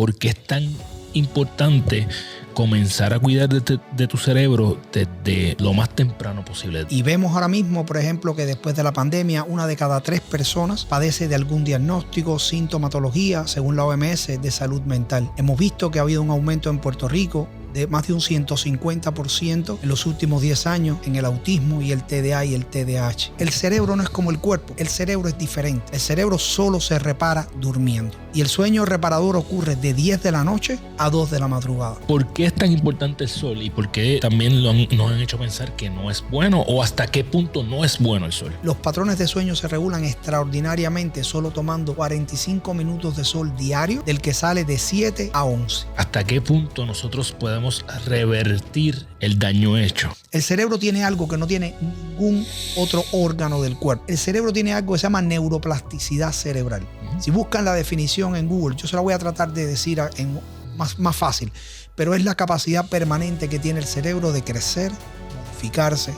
por qué es tan importante comenzar a cuidar de tu cerebro desde lo más temprano posible. Y vemos ahora mismo, por ejemplo, que después de la pandemia, 1 de cada 3 personas padece de algún diagnóstico, sintomatología, según la OMS, de salud mental. Hemos visto que ha habido un aumento en Puerto Rico de más de un 150% en los últimos 10 años en el autismo y el TDA y el TDAH. El cerebro no es como el cuerpo, el cerebro es diferente. El cerebro solo se repara durmiendo. Y el sueño reparador ocurre de 10 de la noche a 2 de la madrugada. ¿Por qué es tan importante el sol y por qué también nos han hecho pensar que no es bueno o hasta qué punto no es bueno el sol? Los patrones de sueño se regulan extraordinariamente solo tomando 45 minutos de sol diario, del que sale de 7 a 11. ¿Hasta qué punto nosotros podemos revertir el daño hecho? El cerebro tiene algo que no tiene ningún otro órgano del cuerpo. El cerebro tiene algo que se llama neuroplasticidad cerebral. Si buscan la definición en Google, yo se la voy a tratar de decir más fácil, pero es la capacidad permanente que tiene el cerebro de crecer, modificarse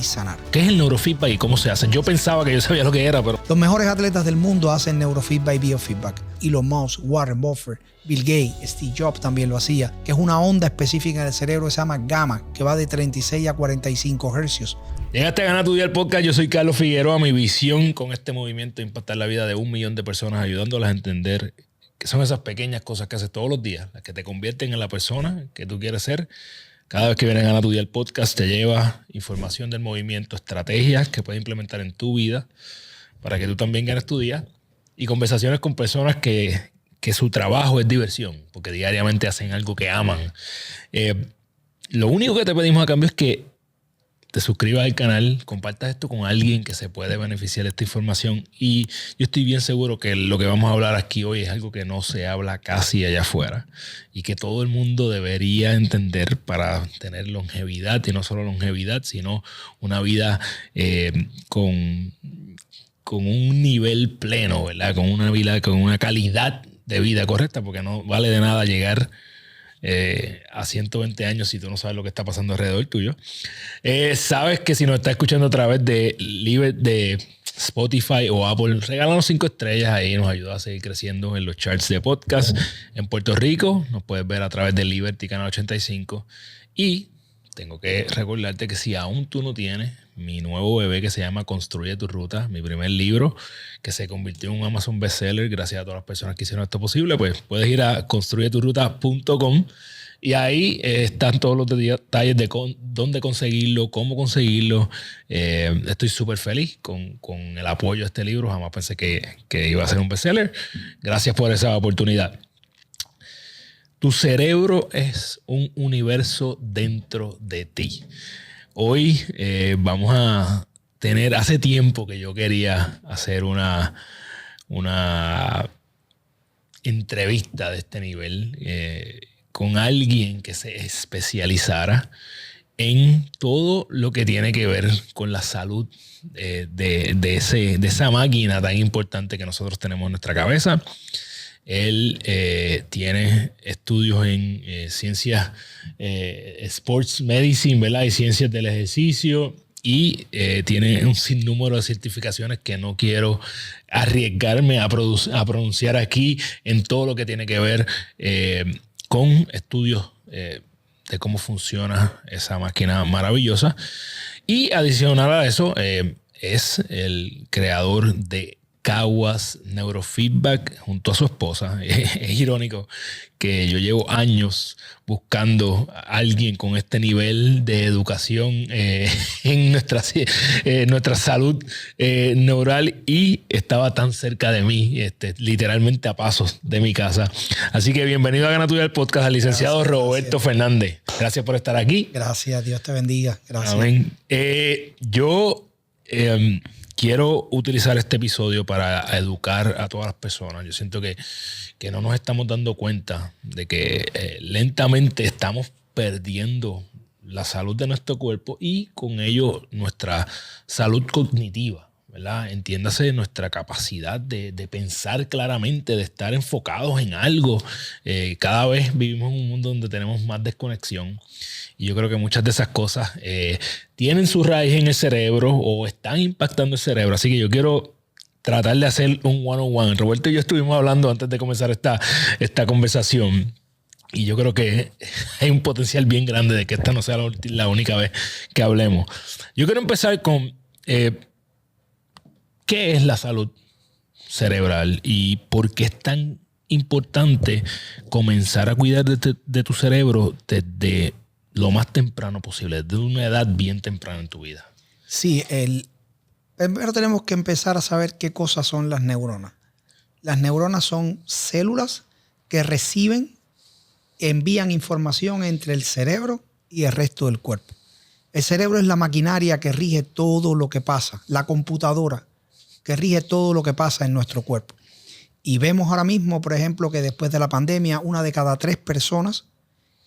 y sanar. ¿Qué es el neurofeedback y cómo se hace? Yo pensaba que yo sabía lo que era, pero... Los mejores atletas del mundo hacen neurofeedback y biofeedback. Elon Musk, Warren Buffett, Bill Gates, Steve Jobs también lo hacía, que es una onda específica del cerebro que se llama gamma, que va de 36 a 45 hercios. Llegaste a Gana Tu Día el podcast. Yo soy Carlos Figueroa. Mi visión con este movimiento es impactar la vida de 1 millón de personas, ayudándolas a entender que son esas pequeñas cosas que haces todos los días, las que te convierten en la persona que tú quieres ser. Cada vez que vienes a Gana Tu Día el podcast te lleva información del movimiento, estrategias que puedes implementar en tu vida para que tú también ganes tu día y conversaciones con personas que su trabajo es diversión, porque diariamente hacen algo que aman. Lo único que te pedimos a cambio es que te suscribas al canal, compartas esto con alguien que se puede beneficiar de esta información y yo estoy bien seguro que lo que vamos a hablar aquí hoy es algo que no se habla casi allá afuera y que todo el mundo debería entender para tener longevidad, y no solo longevidad, sino una vida con un nivel pleno, ¿verdad? Con una vida, con una calidad de vida correcta, porque no vale de nada llegar a 120 años si tú no sabes lo que está pasando alrededor tuyo. Sabes que si nos estás escuchando a través de Spotify o Apple, regálanos 5 estrellas, ahí nos ayuda a seguir creciendo en los charts de podcast. En Puerto Rico nos puedes ver a través de Liberty Canal 85 y tengo que recordarte que si aún tú no tienes mi nuevo bebé que se llama Construye tu Ruta, mi primer libro que se convirtió en un Amazon bestseller gracias a todas las personas que hicieron esto posible, pues puedes ir a construyeturuta.com y ahí están todos los detalles de dónde conseguirlo, cómo conseguirlo. Estoy súper feliz con el apoyo a este libro. Jamás pensé que iba a ser un bestseller. Gracias por esa oportunidad. Tu cerebro es un universo dentro de ti. Hoy vamos a tener... Hace tiempo que yo quería hacer una entrevista de este nivel con alguien que se especializara en todo lo que tiene que ver con la salud de esa máquina tan importante que nosotros tenemos en nuestra cabeza. Él tiene estudios en ciencias, sports medicine, ¿verdad? Y ciencias del ejercicio y tiene un sinnúmero de certificaciones que no quiero arriesgarme a pronunciar aquí en todo lo que tiene que ver con estudios de cómo funciona esa máquina maravillosa. Y adicional a eso, es el creador de Caguas Neurofeedback junto a su esposa. Es irónico que yo llevo años buscando a alguien con este nivel de educación en nuestra salud neural y estaba tan cerca de mí, literalmente a pasos de mi casa. Así que bienvenido a Gana Tu Día el podcast al licenciado Roberto Fernández. Gracias por estar aquí. Gracias, Dios te bendiga. Gracias. Amén. Yo quiero utilizar este episodio para educar a todas las personas. Yo siento que no nos estamos dando cuenta de que lentamente estamos perdiendo la salud de nuestro cuerpo y con ello nuestra salud cognitiva, ¿verdad? Entiéndase nuestra capacidad de pensar claramente, de estar enfocados en algo. Cada vez vivimos en un mundo donde tenemos más desconexión. Y yo creo que muchas de esas cosas tienen su raíz en el cerebro o están impactando el cerebro. Así que yo quiero tratar de hacer un one-on-one. Roberto y yo estuvimos hablando antes de comenzar esta conversación y yo creo que hay un potencial bien grande de que esta no sea la única vez que hablemos. Yo quiero empezar con ¿qué es la salud cerebral y por qué es tan importante comenzar a cuidar de tu cerebro desde lo más temprano posible, desde una edad bien temprana en tu vida? Sí, primero tenemos que empezar a saber qué cosas son las neuronas. Las neuronas son células que envían información entre el cerebro y el resto del cuerpo. El cerebro es la maquinaria que rige todo lo que pasa, la computadora que rige todo lo que pasa en nuestro cuerpo. Y vemos ahora mismo, por ejemplo, que después de la pandemia, 1 de cada 3 personas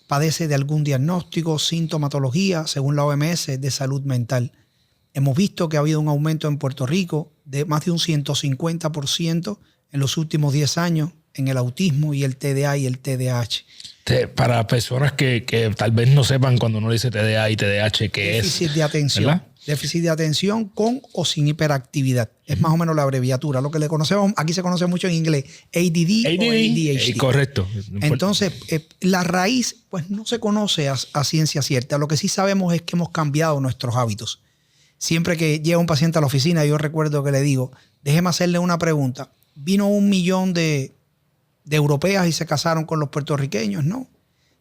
padece de algún diagnóstico, sintomatología, según la OMS, de salud mental. Hemos visto que ha habido un aumento en Puerto Rico de más de un 150% en los últimos 10 años en el autismo y el TDA y el TDAH. Para personas que tal vez no sepan cuando uno dice TDA y TDAH, ¿qué es? Déficit de atención. ¿Verdad? Déficit de atención con o sin hiperactividad. Es más o menos la abreviatura. Lo que le conocemos, aquí se conoce mucho en inglés, ADD o ADHD. Correcto. Entonces, la raíz pues no se conoce a ciencia cierta. Lo que sí sabemos es que hemos cambiado nuestros hábitos. Siempre que llega un paciente a la oficina, yo recuerdo que le digo, déjeme hacerle una pregunta. ¿Vino 1 millón de europeas y se casaron con los puertorriqueños? No.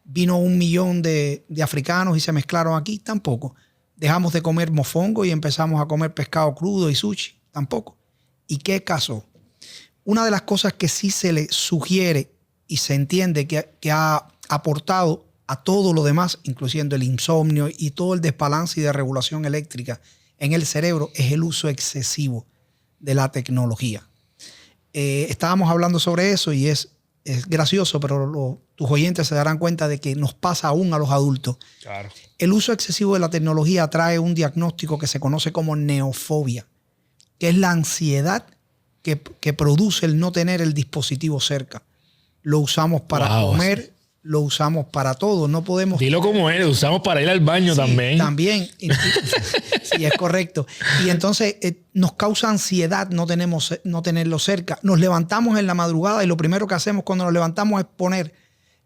¿Vino 1 millón de africanos y se mezclaron aquí? Tampoco. ¿Dejamos de comer mofongo y empezamos a comer pescado crudo y sushi? Tampoco. ¿Y qué casó? Una de las cosas que sí se le sugiere y se entiende que ha aportado a todo lo demás, incluyendo el insomnio y todo el desbalance y de regulación eléctrica en el cerebro, es el uso excesivo de la tecnología. Estábamos hablando sobre eso y es gracioso, pero tus oyentes se darán cuenta de que nos pasa aún a los adultos. Claro. El uso excesivo de la tecnología trae un diagnóstico que se conoce como neofobia, que es la ansiedad que produce el no tener el dispositivo cerca. Lo usamos para comer, lo usamos para todo. No podemos... Dilo como es, lo usamos para ir al baño también. También. Sí, es correcto. Y entonces nos causa ansiedad no tenerlo cerca. Nos levantamos en la madrugada y lo primero que hacemos cuando nos levantamos es poner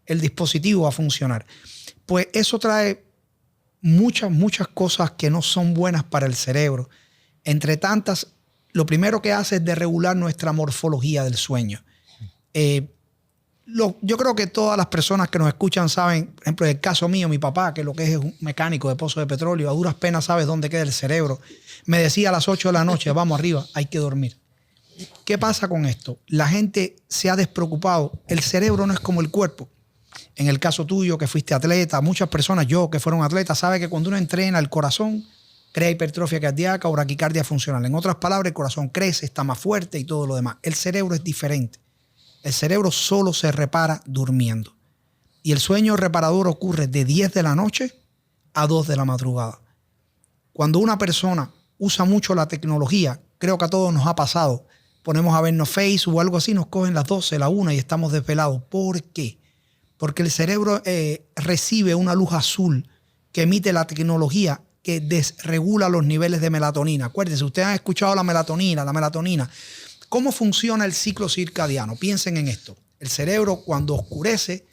el dispositivo a funcionar. Pues eso trae muchas cosas que no son buenas para el cerebro. Entre tantas, lo primero que hace es desregular nuestra morfología del sueño. Yo creo que todas las personas que nos escuchan saben, por ejemplo, en el caso mío, mi papá, que lo que es un mecánico de pozo de petróleo, a duras penas sabes dónde queda el cerebro. Me decía a las 8 de la noche, vamos arriba, hay que dormir. ¿Qué pasa con esto? La gente se ha despreocupado. El cerebro no es como el cuerpo. En el caso tuyo, que fuiste atleta, muchas personas, yo que fueron atletas, sabe que cuando uno entrena el corazón, crea hipertrofia cardíaca o braquicardia funcional. En otras palabras, el corazón crece, está más fuerte y todo lo demás. El cerebro es diferente. El cerebro solo se repara durmiendo. Y el sueño reparador ocurre de 10 de la noche a 2 de la madrugada. Cuando una persona usa mucho la tecnología, creo que a todos nos ha pasado, ponemos a vernos Facebook o algo así, nos cogen las 12, la 1 y estamos desvelados. ¿Por qué? Porque el cerebro recibe una luz azul que emite la tecnología que desregula los niveles de melatonina. Acuérdense, ustedes han escuchado la melatonina. ¿Cómo funciona el ciclo circadiano? Piensen en esto. El cerebro cuando oscurece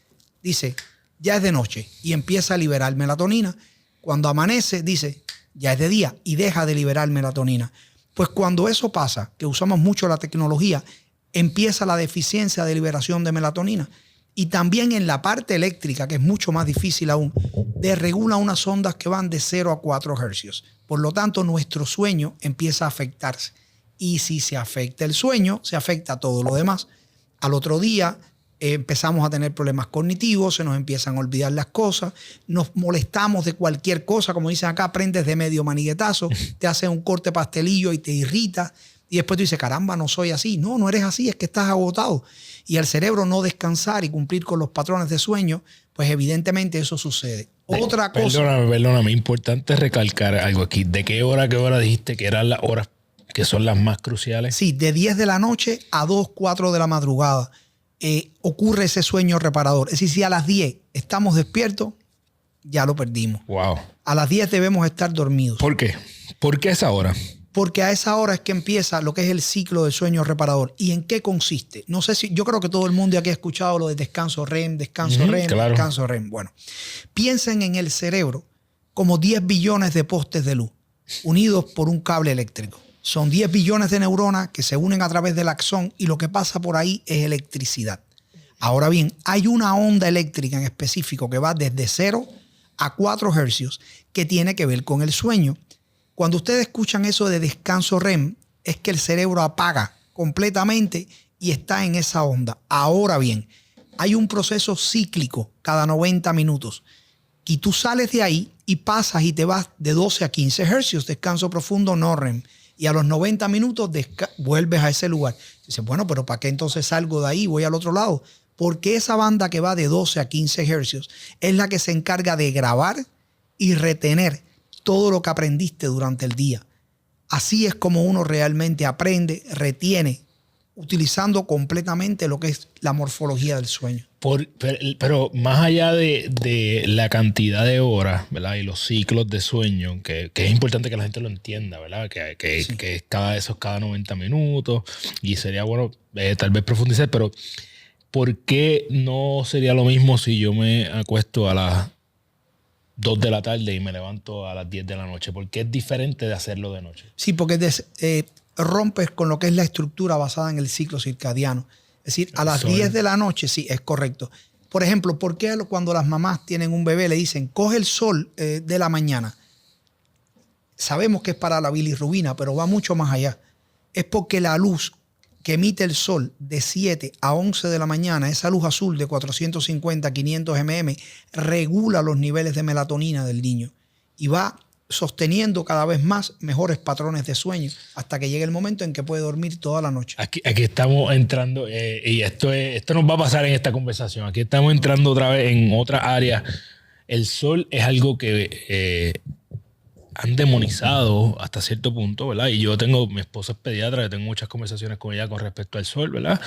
dice, ya es de noche y empieza a liberar melatonina. Cuando amanece dice, ya es de día y deja de liberar melatonina. Pues cuando eso pasa, que usamos mucho la tecnología, empieza la deficiencia de liberación de melatonina. Y también en la parte eléctrica, que es mucho más difícil aún, desregula unas ondas que van de 0 a 4 hercios. Por lo tanto, nuestro sueño empieza a afectarse. Y si se afecta el sueño, se afecta todo lo demás. Al otro día empezamos a tener problemas cognitivos, se nos empiezan a olvidar las cosas, nos molestamos de cualquier cosa, como dicen acá, prendes de medio maniguetazo, te haces un corte pastelillo y te irrita. Y después tú dices, caramba, no soy así. No, no eres así, es que estás agotado. Y el cerebro no descansar y cumplir con los patrones de sueño, pues evidentemente eso sucede. Otra cosa... Perdóname, importante recalcar algo aquí. ¿De qué hora dijiste que eran las horas que son las más cruciales? Sí, de 10 de la noche a 2, 4 de la madrugada ocurre ese sueño reparador. Es decir, si a las 10 estamos despiertos, ya lo perdimos. Wow. A las 10 debemos estar dormidos. ¿Por qué? ¿Por qué esa hora? Porque a esa hora es que empieza lo que es el ciclo del sueño reparador. ¿Y en qué consiste? No sé si, yo creo que todo el mundo aquí ha escuchado lo de descanso REM, descanso REM, claro. descanso REM. Bueno, piensen en el cerebro como 10 billones de postes de luz unidos por un cable eléctrico. Son 10 billones de neuronas que se unen a través del axón y lo que pasa por ahí es electricidad. Ahora bien, hay una onda eléctrica en específico que va desde 0 a 4 hercios que tiene que ver con el sueño. Cuando ustedes escuchan eso de descanso REM, es que el cerebro apaga completamente y está en esa onda. Ahora bien, hay un proceso cíclico cada 90 minutos y tú sales de ahí y pasas y te vas de 12 a 15 hercios, descanso profundo no REM. Y a los 90 minutos vuelves a ese lugar. Dices, bueno, pero ¿para qué entonces salgo de ahí y voy al otro lado? Porque esa banda que va de 12 a 15 hercios es la que se encarga de grabar y retener todo lo que aprendiste durante el día. Así es como uno realmente aprende, retiene, utilizando completamente lo que es la morfología del sueño. Pero más allá de la cantidad de horas, ¿verdad? Y los ciclos de sueño, que es importante que la gente lo entienda, ¿verdad? Que es cada 90 minutos y sería bueno tal vez profundizar, pero ¿por qué no sería lo mismo si yo me acuesto a las 2 de la tarde y me levanto a las 10 de la noche? ¿Por qué es diferente de hacerlo de noche? Sí, porque rompes con lo que es la estructura basada en el ciclo circadiano. Es decir, a las 10 de la noche, sí, es correcto. Por ejemplo, ¿por qué cuando las mamás tienen un bebé le dicen, coge el sol de la mañana? Sabemos que es para la bilirrubina, pero va mucho más allá. Es porque la luz que emite el sol de 7 a 11 de la mañana, esa luz azul de 450, 500 mm, regula los niveles de melatonina del niño y va sosteniendo cada vez más mejores patrones de sueño hasta que llegue el momento en que puede dormir toda la noche. Aquí estamos entrando, y esto nos va a pasar en esta conversación. Aquí estamos entrando otra vez en otra área. El sol es algo que han demonizado hasta cierto punto, ¿verdad? Y mi esposa es pediatra, tengo muchas conversaciones con ella con respecto al sol, ¿verdad?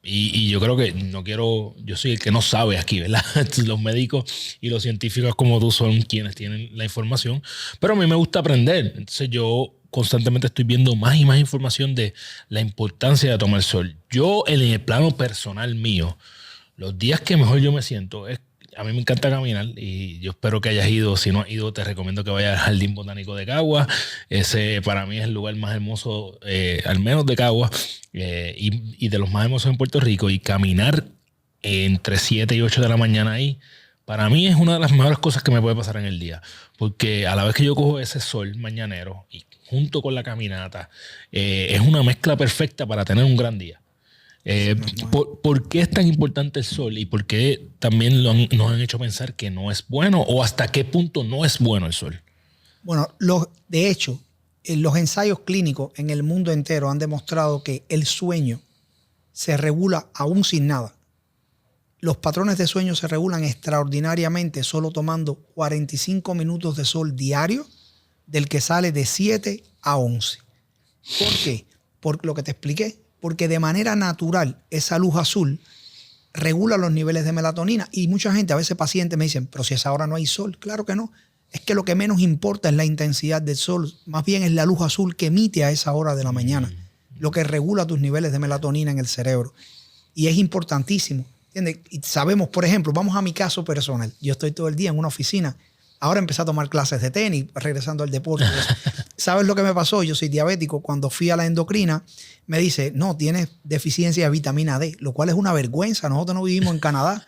Y yo creo que yo soy el que no sabe aquí, ¿verdad? Los médicos y los científicos como tú son quienes tienen la información, pero a mí me gusta aprender. Entonces yo constantemente estoy viendo más y más información de la importancia de tomar sol. Yo en el plano personal mío, los días que mejor yo me siento a mí me encanta caminar y yo espero que hayas ido. Si no has ido, te recomiendo que vayas al Jardín Botánico de Caguas. Ese para mí es el lugar más hermoso, al menos de Caguas, y de los más hermosos en Puerto Rico. Y caminar entre 7 y 8 de la mañana ahí, para mí es una de las mejores cosas que me puede pasar en el día. Porque a la vez que yo cojo ese sol mañanero y junto con la caminata, es una mezcla perfecta para tener un gran día. ¿Por qué es tan importante el sol y por qué también nos han hecho pensar que no es bueno o hasta qué punto no es bueno el sol? Bueno, de hecho, los ensayos clínicos en el mundo entero han demostrado que el sueño se regula aún sin nada. Los patrones de sueño se regulan extraordinariamente solo tomando 45 minutos de sol diario, del que sale de 7 a 11. ¿Por qué? Por lo que te expliqué. Porque de manera natural esa luz azul regula los niveles de melatonina. Y mucha gente, a veces pacientes me dicen, pero si a esa hora no hay sol. Claro que no. Es que lo que menos importa es la intensidad del sol. Más bien es la luz azul que emite a esa hora de la mañana. Lo que regula tus niveles de melatonina en el cerebro. Y es importantísimo. ¿Entiendes? Y sabemos, por ejemplo, vamos a mi caso personal. Yo estoy todo el día en una oficina. Ahora empecé a tomar clases de tenis, regresando al deporte. ¿Sabes lo que me pasó? Yo soy diabético. Cuando fui a la endocrina, me dice, no, tienes deficiencia de vitamina D, lo cual es una vergüenza. Nosotros no vivimos en Canadá.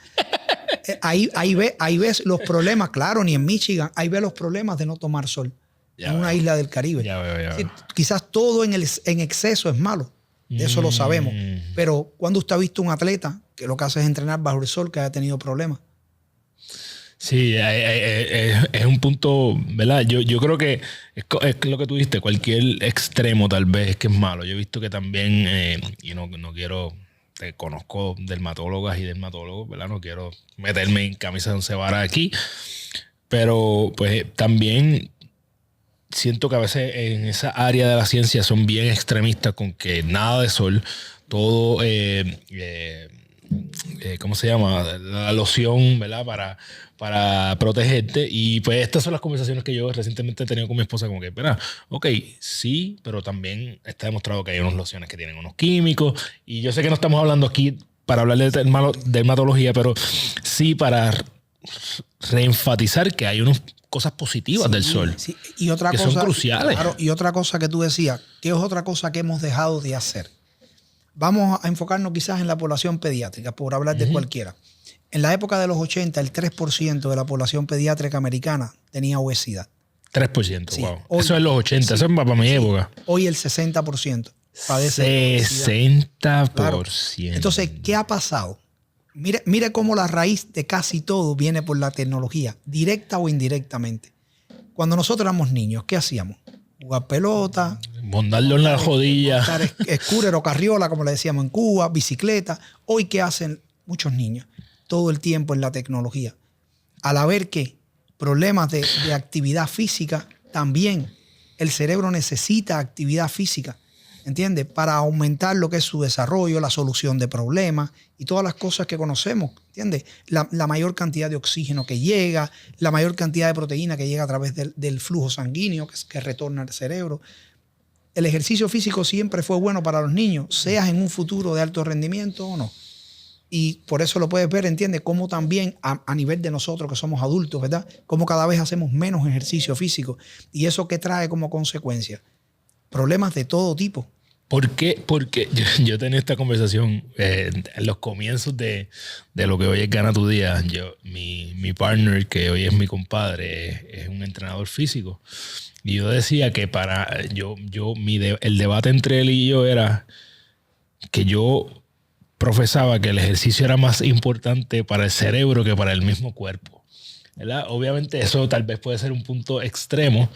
Ahí ves los problemas, claro, ni en Michigan. Ahí ves los problemas de no tomar sol en una isla del Caribe. Ya veo. Sí, quizás todo en exceso es malo. De eso lo sabemos. Pero cuando usted ha visto un atleta que lo que hace es entrenar bajo el sol que haya tenido problemas? Sí, es un punto, ¿verdad? Yo creo que es lo que tú dijiste, cualquier extremo tal vez es que es malo. Yo he visto que también, y no quiero, conozco dermatólogas y dermatólogos, ¿verdad? No quiero meterme en camisa de once varas aquí, pero pues también siento que a veces en esa área de la ciencia son bien extremistas con que nada de sol, todo ¿cómo se llama? La loción, ¿verdad? Para protegerte. Y pues estas son las conversaciones que yo recientemente he tenido con mi esposa, como que, espera, ok, sí, pero también está demostrado que hay unas lociones que tienen unos químicos. Y yo sé que no estamos hablando aquí para hablar de dermatología, pero sí para reenfatizar que hay unas cosas positivas del sol. Sí. Y otra que cosa, son cruciales. Claro, y otra cosa que tú decías, ¿qué es otra cosa que hemos dejado de hacer? Vamos a enfocarnos quizás en la población pediátrica, por hablar de cualquiera. En la época de los 80, el 3% de la población pediátrica americana tenía obesidad. 3%, Sí. wow. Hoy, eso es los 80, sí, eso es para mi época. Hoy el 60% padece de obesidad. 60%. Claro. Entonces, ¿qué ha pasado? Mire cómo la raíz de casi todo viene por la tecnología, directa o indirectamente. Cuando nosotros éramos niños, ¿qué hacíamos? Jugar pelota, montarlo en la jodilla, montar scooter o carriola, como le decíamos en Cuba, bicicleta. Hoy, ¿qué hacen muchos niños? Todo el tiempo en la tecnología. Al haber que problemas de actividad física, también el cerebro necesita actividad física, ¿entiendes? Para aumentar lo que es su desarrollo, la solución de problemas y todas las cosas que conocemos, ¿entiendes? La mayor cantidad de oxígeno que llega, la mayor cantidad de proteína que llega a través del flujo sanguíneo que retorna al cerebro. El ejercicio físico siempre fue bueno para los niños, seas en un futuro de alto rendimiento o no. Y por eso lo puedes ver, ¿entiendes? Cómo también a nivel de nosotros que somos adultos, ¿verdad? Cómo cada vez hacemos menos ejercicio físico. Y eso ¿qué trae como consecuencia? Problemas de todo tipo. ¿Por qué? Porque yo tenía esta conversación en los comienzos de lo que hoy es Gana Tu Día. Mi partner, que hoy es mi compadre, es un entrenador físico. Y yo decía que el debate entre él y yo era que yo profesaba que el ejercicio era más importante para el cerebro que para el mismo cuerpo, ¿verdad? Obviamente eso tal vez puede ser un punto extremo,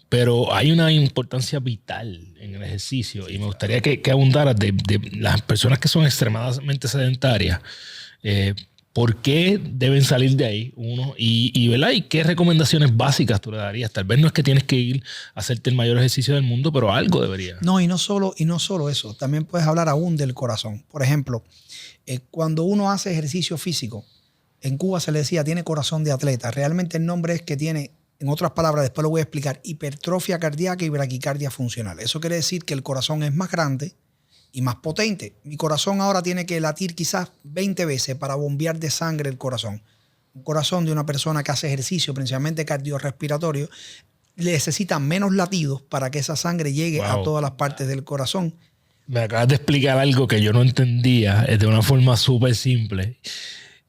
pero hay una importancia vital en el ejercicio y me gustaría que abundaras de las personas que son extremadamente sedentarias. ¿Por qué deben salir de ahí? Uno, ¿verdad? ¿Y qué recomendaciones básicas tú le darías? Tal vez no es que tienes que ir a hacerte el mayor ejercicio del mundo, pero algo debería. No, y no solo eso. También puedes hablar aún del corazón. Por ejemplo, cuando uno hace ejercicio físico, en Cuba se le decía tiene corazón de atleta. Realmente el nombre es que tiene, en otras palabras, después lo voy a explicar, hipertrofia cardíaca y bradicardia funcional. Eso quiere decir que el corazón es más grande y más potente. Mi corazón ahora tiene que latir quizás 20 veces para bombear de sangre el corazón. Un corazón de una persona que hace ejercicio, principalmente cardiorrespiratorio, necesita menos latidos para que esa sangre llegue a todas las partes del corazón. Me acabas de explicar algo que yo no entendía de una forma súper simple.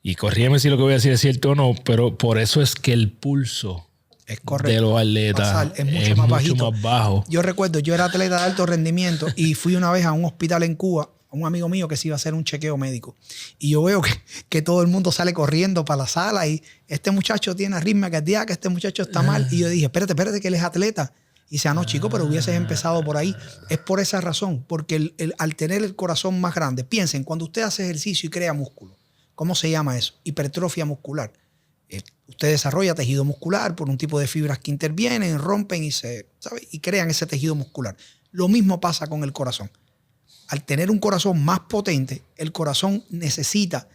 Y corrígeme si lo que voy a decir es cierto o no, pero por eso es que el pulso es correcto, de los atletas es mucho más bajo. Yo recuerdo, yo era atleta de alto rendimiento y fui una vez a un hospital en Cuba, a un amigo mío que se iba a hacer un chequeo médico. Y yo veo que todo el mundo sale corriendo para la sala y este muchacho tiene arritmia cardíaca, este muchacho está mal. Y yo dije, espérate, que él es atleta. Y dice, no, chico, pero hubieses empezado por ahí. Es por esa razón, porque al tener el corazón más grande, piensen, cuando usted hace ejercicio y crea músculo, ¿cómo se llama eso? Hipertrofia muscular. Usted desarrolla tejido muscular por un tipo de fibras que intervienen, rompen y crean ese tejido muscular. Lo mismo pasa con el corazón. Al tener un corazón más potente, el corazón necesita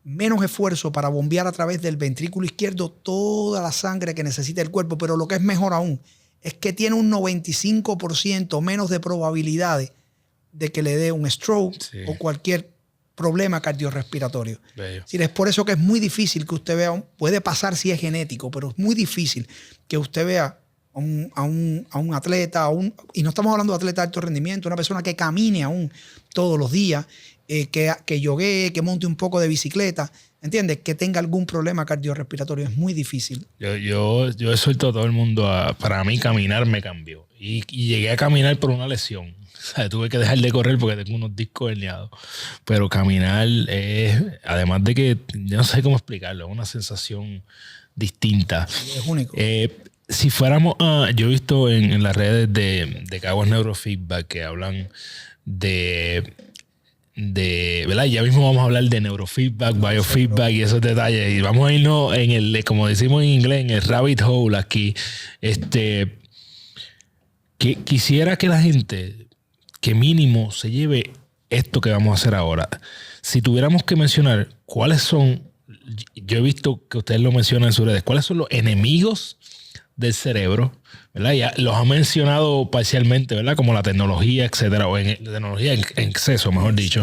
menos esfuerzo para bombear a través del ventrículo izquierdo toda la sangre que necesita el cuerpo, pero lo que es mejor aún es que tiene un 95% menos de probabilidades de que le dé un stroke o cualquier problema cardiorrespiratorio. Es por eso que es muy difícil que usted vea, puede pasar si es genético, pero es muy difícil que usted vea a un atleta, y no estamos hablando de atleta de alto rendimiento, una persona que camine aún todos los días, que yoguee, que monte un poco de bicicleta, ¿entiendes? Que tenga algún problema cardiorrespiratorio. Es muy difícil. Yo he suelto a todo el mundo. Para mí caminar me cambió. Y llegué a caminar por una lesión. O sea, tuve que dejar de correr porque tengo unos discos herniados. Pero caminar es, además de que, yo no sé cómo explicarlo, es una sensación distinta. Es único. Si fuéramos yo he visto en las redes de Caguas Neurofeedback que hablan de ¿verdad? Ya mismo vamos a hablar de neurofeedback, biofeedback y esos detalles. Y vamos a irnos en el, como decimos en inglés, en el rabbit hole aquí. Que quisiera que la gente, que mínimo se lleve esto que vamos a hacer ahora. Si tuviéramos que mencionar cuáles son, yo he visto que ustedes lo mencionan en sus redes, cuáles son los enemigos del cerebro, ¿verdad? Ya los ha mencionado parcialmente, ¿verdad? Como la tecnología, etcétera, o la tecnología en exceso, mejor dicho.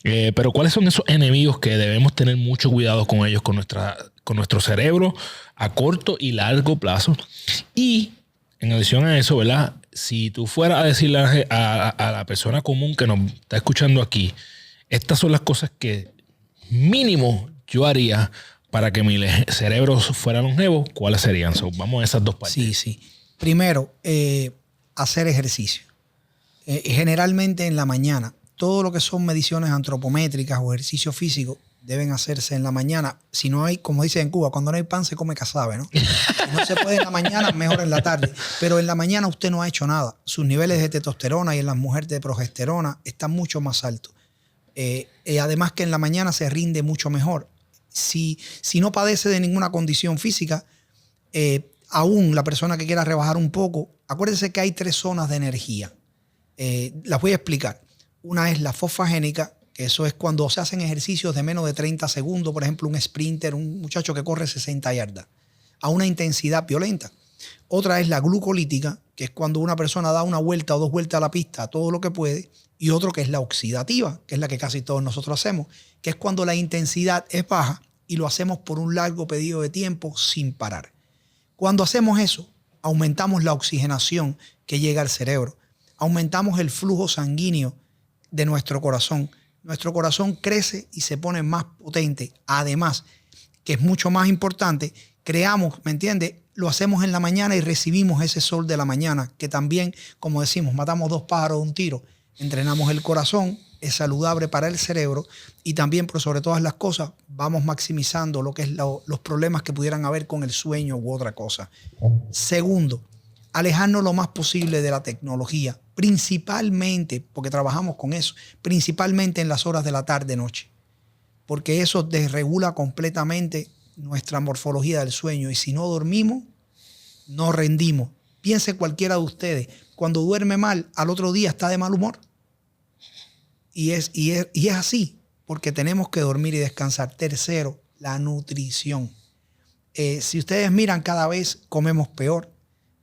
Pero ¿cuáles son esos enemigos que debemos tener mucho cuidado con ellos, con nuestro cerebro a corto y largo plazo? Y en adición a eso, ¿verdad? Si tú fueras a decirle a la persona común que nos está escuchando aquí, estas son las cosas que mínimo yo haría para que mi cerebro fuera longevo, ¿cuáles serían? Vamos a esas dos partes. Sí. Primero, hacer ejercicio. Generalmente en la mañana. Todo lo que son mediciones antropométricas o ejercicio físico deben hacerse en la mañana. Si no hay, como dicen en Cuba, cuando no hay pan se come casabe, ¿no? Si no se puede en la mañana, mejor en la tarde. Pero en la mañana usted no ha hecho nada. Sus niveles de testosterona y en las mujeres de progesterona están mucho más altos. Además que en la mañana se rinde mucho mejor. Si no padece de ninguna condición física, aún la persona que quiera rebajar un poco, acuérdese que hay 3 zonas de energía. Las voy a explicar. Una es la fosfagénica, que eso es cuando se hacen ejercicios de menos de 30 segundos, por ejemplo, un sprinter, un muchacho que corre 60 yardas, a una intensidad violenta. Otra es la glucolítica, que es cuando una persona da una vuelta o 2 vueltas a la pista, a todo lo que puede. Y otro que es la oxidativa, que es la que casi todos nosotros hacemos, que es cuando la intensidad es baja y lo hacemos por un largo periodo de tiempo sin parar. Cuando hacemos eso, aumentamos la oxigenación que llega al cerebro, aumentamos el flujo sanguíneo de nuestro corazón. Nuestro corazón crece y se pone más potente. Además, que es mucho más importante, creamos, ¿me entiendes? Lo hacemos en la mañana y recibimos ese sol de la mañana, que también, como decimos, matamos 2 pájaros de un tiro. Entrenamos el corazón, es saludable para el cerebro y también, por sobre todas las cosas, vamos maximizando lo que es los problemas que pudieran haber con el sueño u otra cosa. Segundo, alejarnos lo más posible de la tecnología, principalmente, porque trabajamos con eso, principalmente en las horas de la tarde-noche, porque eso desregula completamente nuestra morfología del sueño y si no dormimos, no rendimos. Piense cualquiera de ustedes, cuando duerme mal, al otro día está de mal humor. Y es así, porque tenemos que dormir y descansar. Tercero, la nutrición. Si ustedes miran, cada vez comemos peor,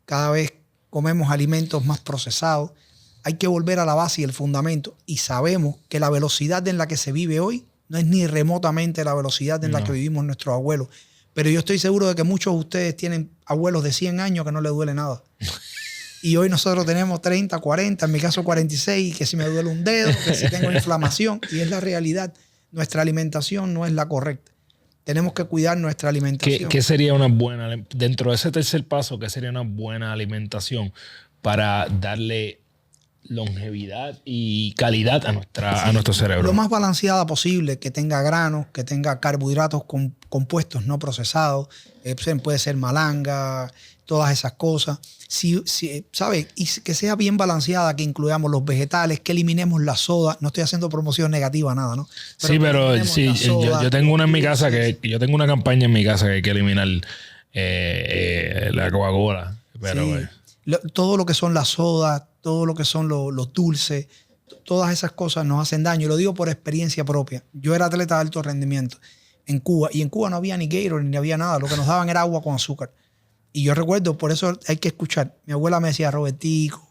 cada vez comemos alimentos más procesados. Hay que volver a la base y el fundamento. Y sabemos que la velocidad en la que se vive hoy no es ni remotamente la velocidad en la que vivimos nuestros abuelos. Pero yo estoy seguro de que muchos de ustedes tienen abuelos de 100 años que no les duele nada. Y hoy nosotros tenemos 30, 40, en mi caso 46, que si me duele un dedo, que si tengo inflamación. Y es la realidad. Nuestra alimentación no es la correcta. Tenemos que cuidar nuestra alimentación. ¿Qué sería una buena, dentro de ese tercer paso, qué sería una buena alimentación para darle longevidad y calidad a nuestro cerebro? Lo más balanceada posible, que tenga granos, que tenga carbohidratos compuestos no procesados, puede ser malanga, todas esas cosas. ¿Sabe? Y que sea bien balanceada, que incluyamos los vegetales, que eliminemos la soda. No estoy haciendo promoción negativa, nada, ¿no? Pero sí, yo tengo una en mi casa yo tengo una campaña en mi casa que hay que eliminar la Coca-Cola. Pero sí. Todo lo que son las sodas, todo lo que son los dulces, todas esas cosas nos hacen daño. Y lo digo por experiencia propia. Yo era atleta de alto rendimiento en Cuba y en Cuba no había ni Gatorade ni había nada. Lo que nos daban era agua con azúcar. Y yo recuerdo, por eso hay que escuchar. Mi abuela me decía, Robertico,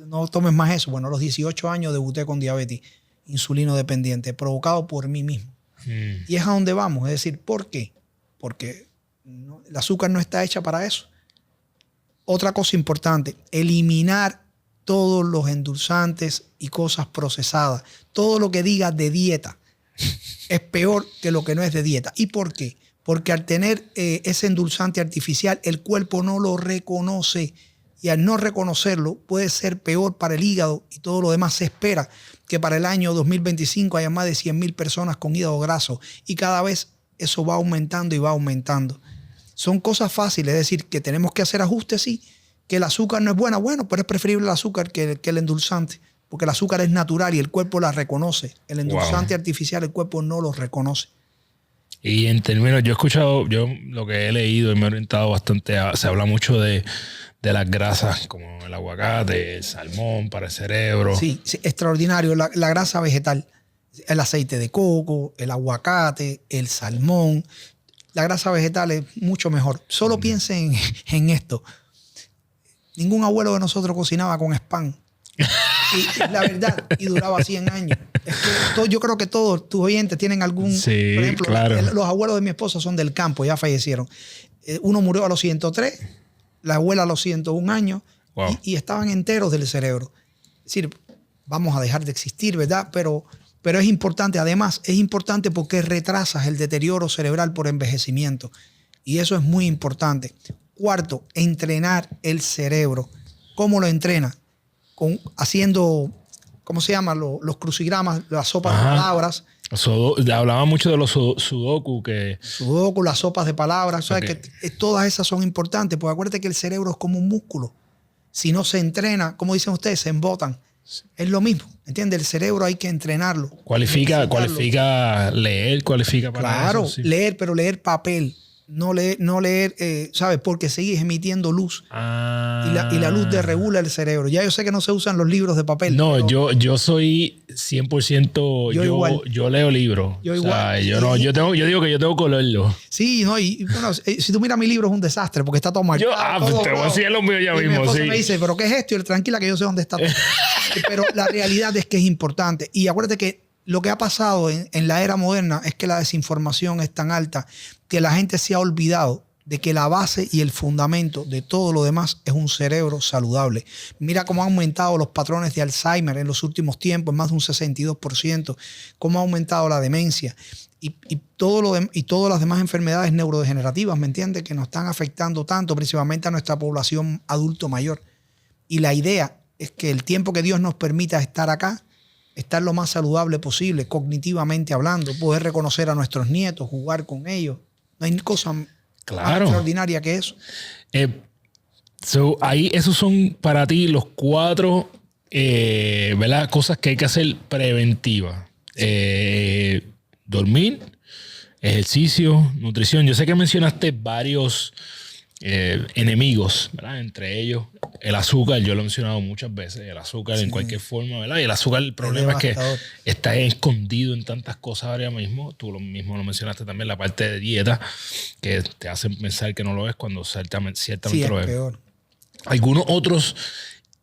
no tomes más eso. Bueno, a los 18 años debuté con diabetes insulino dependiente, provocado por mí mismo. Y es a donde vamos. Es decir, ¿por qué? Porque el azúcar no está hecha para eso. Otra cosa importante, eliminar todos los endulzantes y cosas procesadas. Todo lo que diga de dieta es peor que lo que no es de dieta. ¿Y por qué? Porque al tener ese endulzante artificial, el cuerpo no lo reconoce. Y al no reconocerlo, puede ser peor para el hígado y todo lo demás. Se espera que para el año 2025 haya más de 100,000 personas con hígado graso. Y cada vez eso va aumentando y va aumentando. Son cosas fáciles, es decir, que tenemos que hacer ajustes, sí. Que el azúcar no es buena, bueno, pero es preferible el azúcar que el endulzante. Porque el azúcar es natural y el cuerpo la reconoce. El endulzante artificial, el cuerpo no lo reconoce. Y en términos, yo he escuchado, yo lo que he leído y me he orientado bastante, se habla mucho de de las grasas como el aguacate, el salmón para el cerebro. Sí, sí, extraordinario. La grasa vegetal, el aceite de coco, el aguacate, el salmón. La grasa vegetal es mucho mejor. Solo piensen en esto. Ningún abuelo de nosotros cocinaba con Spam. Y la verdad, y duraba 100 años. Es que yo creo que todos tus oyentes tienen algún... Sí, por ejemplo, claro. Los abuelos de mi esposa son del campo, ya fallecieron. Uno murió a los 103, la abuela a los 101 años, Wow. y estaban enteros del cerebro. Es decir, vamos a dejar de existir, ¿verdad? Pero es importante, además, es importante porque retrasas el deterioro cerebral por envejecimiento. Y eso es muy importante. Cuarto, entrenar el cerebro. ¿Cómo lo entrena? Haciendo, ¿cómo se llama? Los crucigramas, las sopas de palabras. Hablaba mucho de los sudoku que... Sudoku, las sopas de palabras. Okay. ¿Sabes? Que todas esas son importantes, porque acuérdate que el cerebro es como un músculo. Si no se entrena, como dicen ustedes, se embotan. Es lo mismo, ¿entiendes? El cerebro hay que entrenarlo. Cualifica leer, cualifica para claro, eso. Sí. Leer, pero leer papel. No leer, ¿sabes? Porque sigues emitiendo luz. Y la luz desregula el cerebro. Ya yo sé que no se usan los libros de papel. No, yo soy 100%... Yo leo libros. Yo o igual. sea, yo digo que yo tengo que leerlo. Sí, no, y bueno, si tú miras mi libro es un desastre porque está todo marcado. Pues te voy a decir lo mío ya mismo. Mi esposa sí. me dice, ¿pero qué es esto? Y él, tranquila que yo sé dónde está todo. Pero la realidad es que es importante. Y acuérdate que lo que ha pasado en la era moderna es que la desinformación es tan alta que la gente se ha olvidado de que la base y el fundamento de todo lo demás es un cerebro saludable. Mira cómo han aumentado los patrones de Alzheimer en los últimos tiempos, más de un 62%, cómo ha aumentado la demencia y todas las demás enfermedades neurodegenerativas, ¿me entiendes? Que nos están afectando tanto, principalmente a nuestra población adulto mayor. Y la idea es que el tiempo que Dios nos permita estar acá, estar lo más saludable posible, cognitivamente hablando, poder reconocer a nuestros nietos, jugar con ellos. No hay cosa más extraordinaria que eso. Ahí esos son para ti los 4 ¿verdad? Cosas que hay que hacer preventivas. Dormir, ejercicio, nutrición. Yo sé que mencionaste varios enemigos, ¿verdad? Entre ellos el azúcar. Yo lo he mencionado muchas veces. El azúcar en cualquier forma, ¿verdad? Y el azúcar, el problema es que está escondido en tantas cosas ahora mismo. Tú lo mismo lo mencionaste también, la parte de dieta, que te hace pensar que no lo es cuando ciertamente lo es. Peor. ¿Algunos otros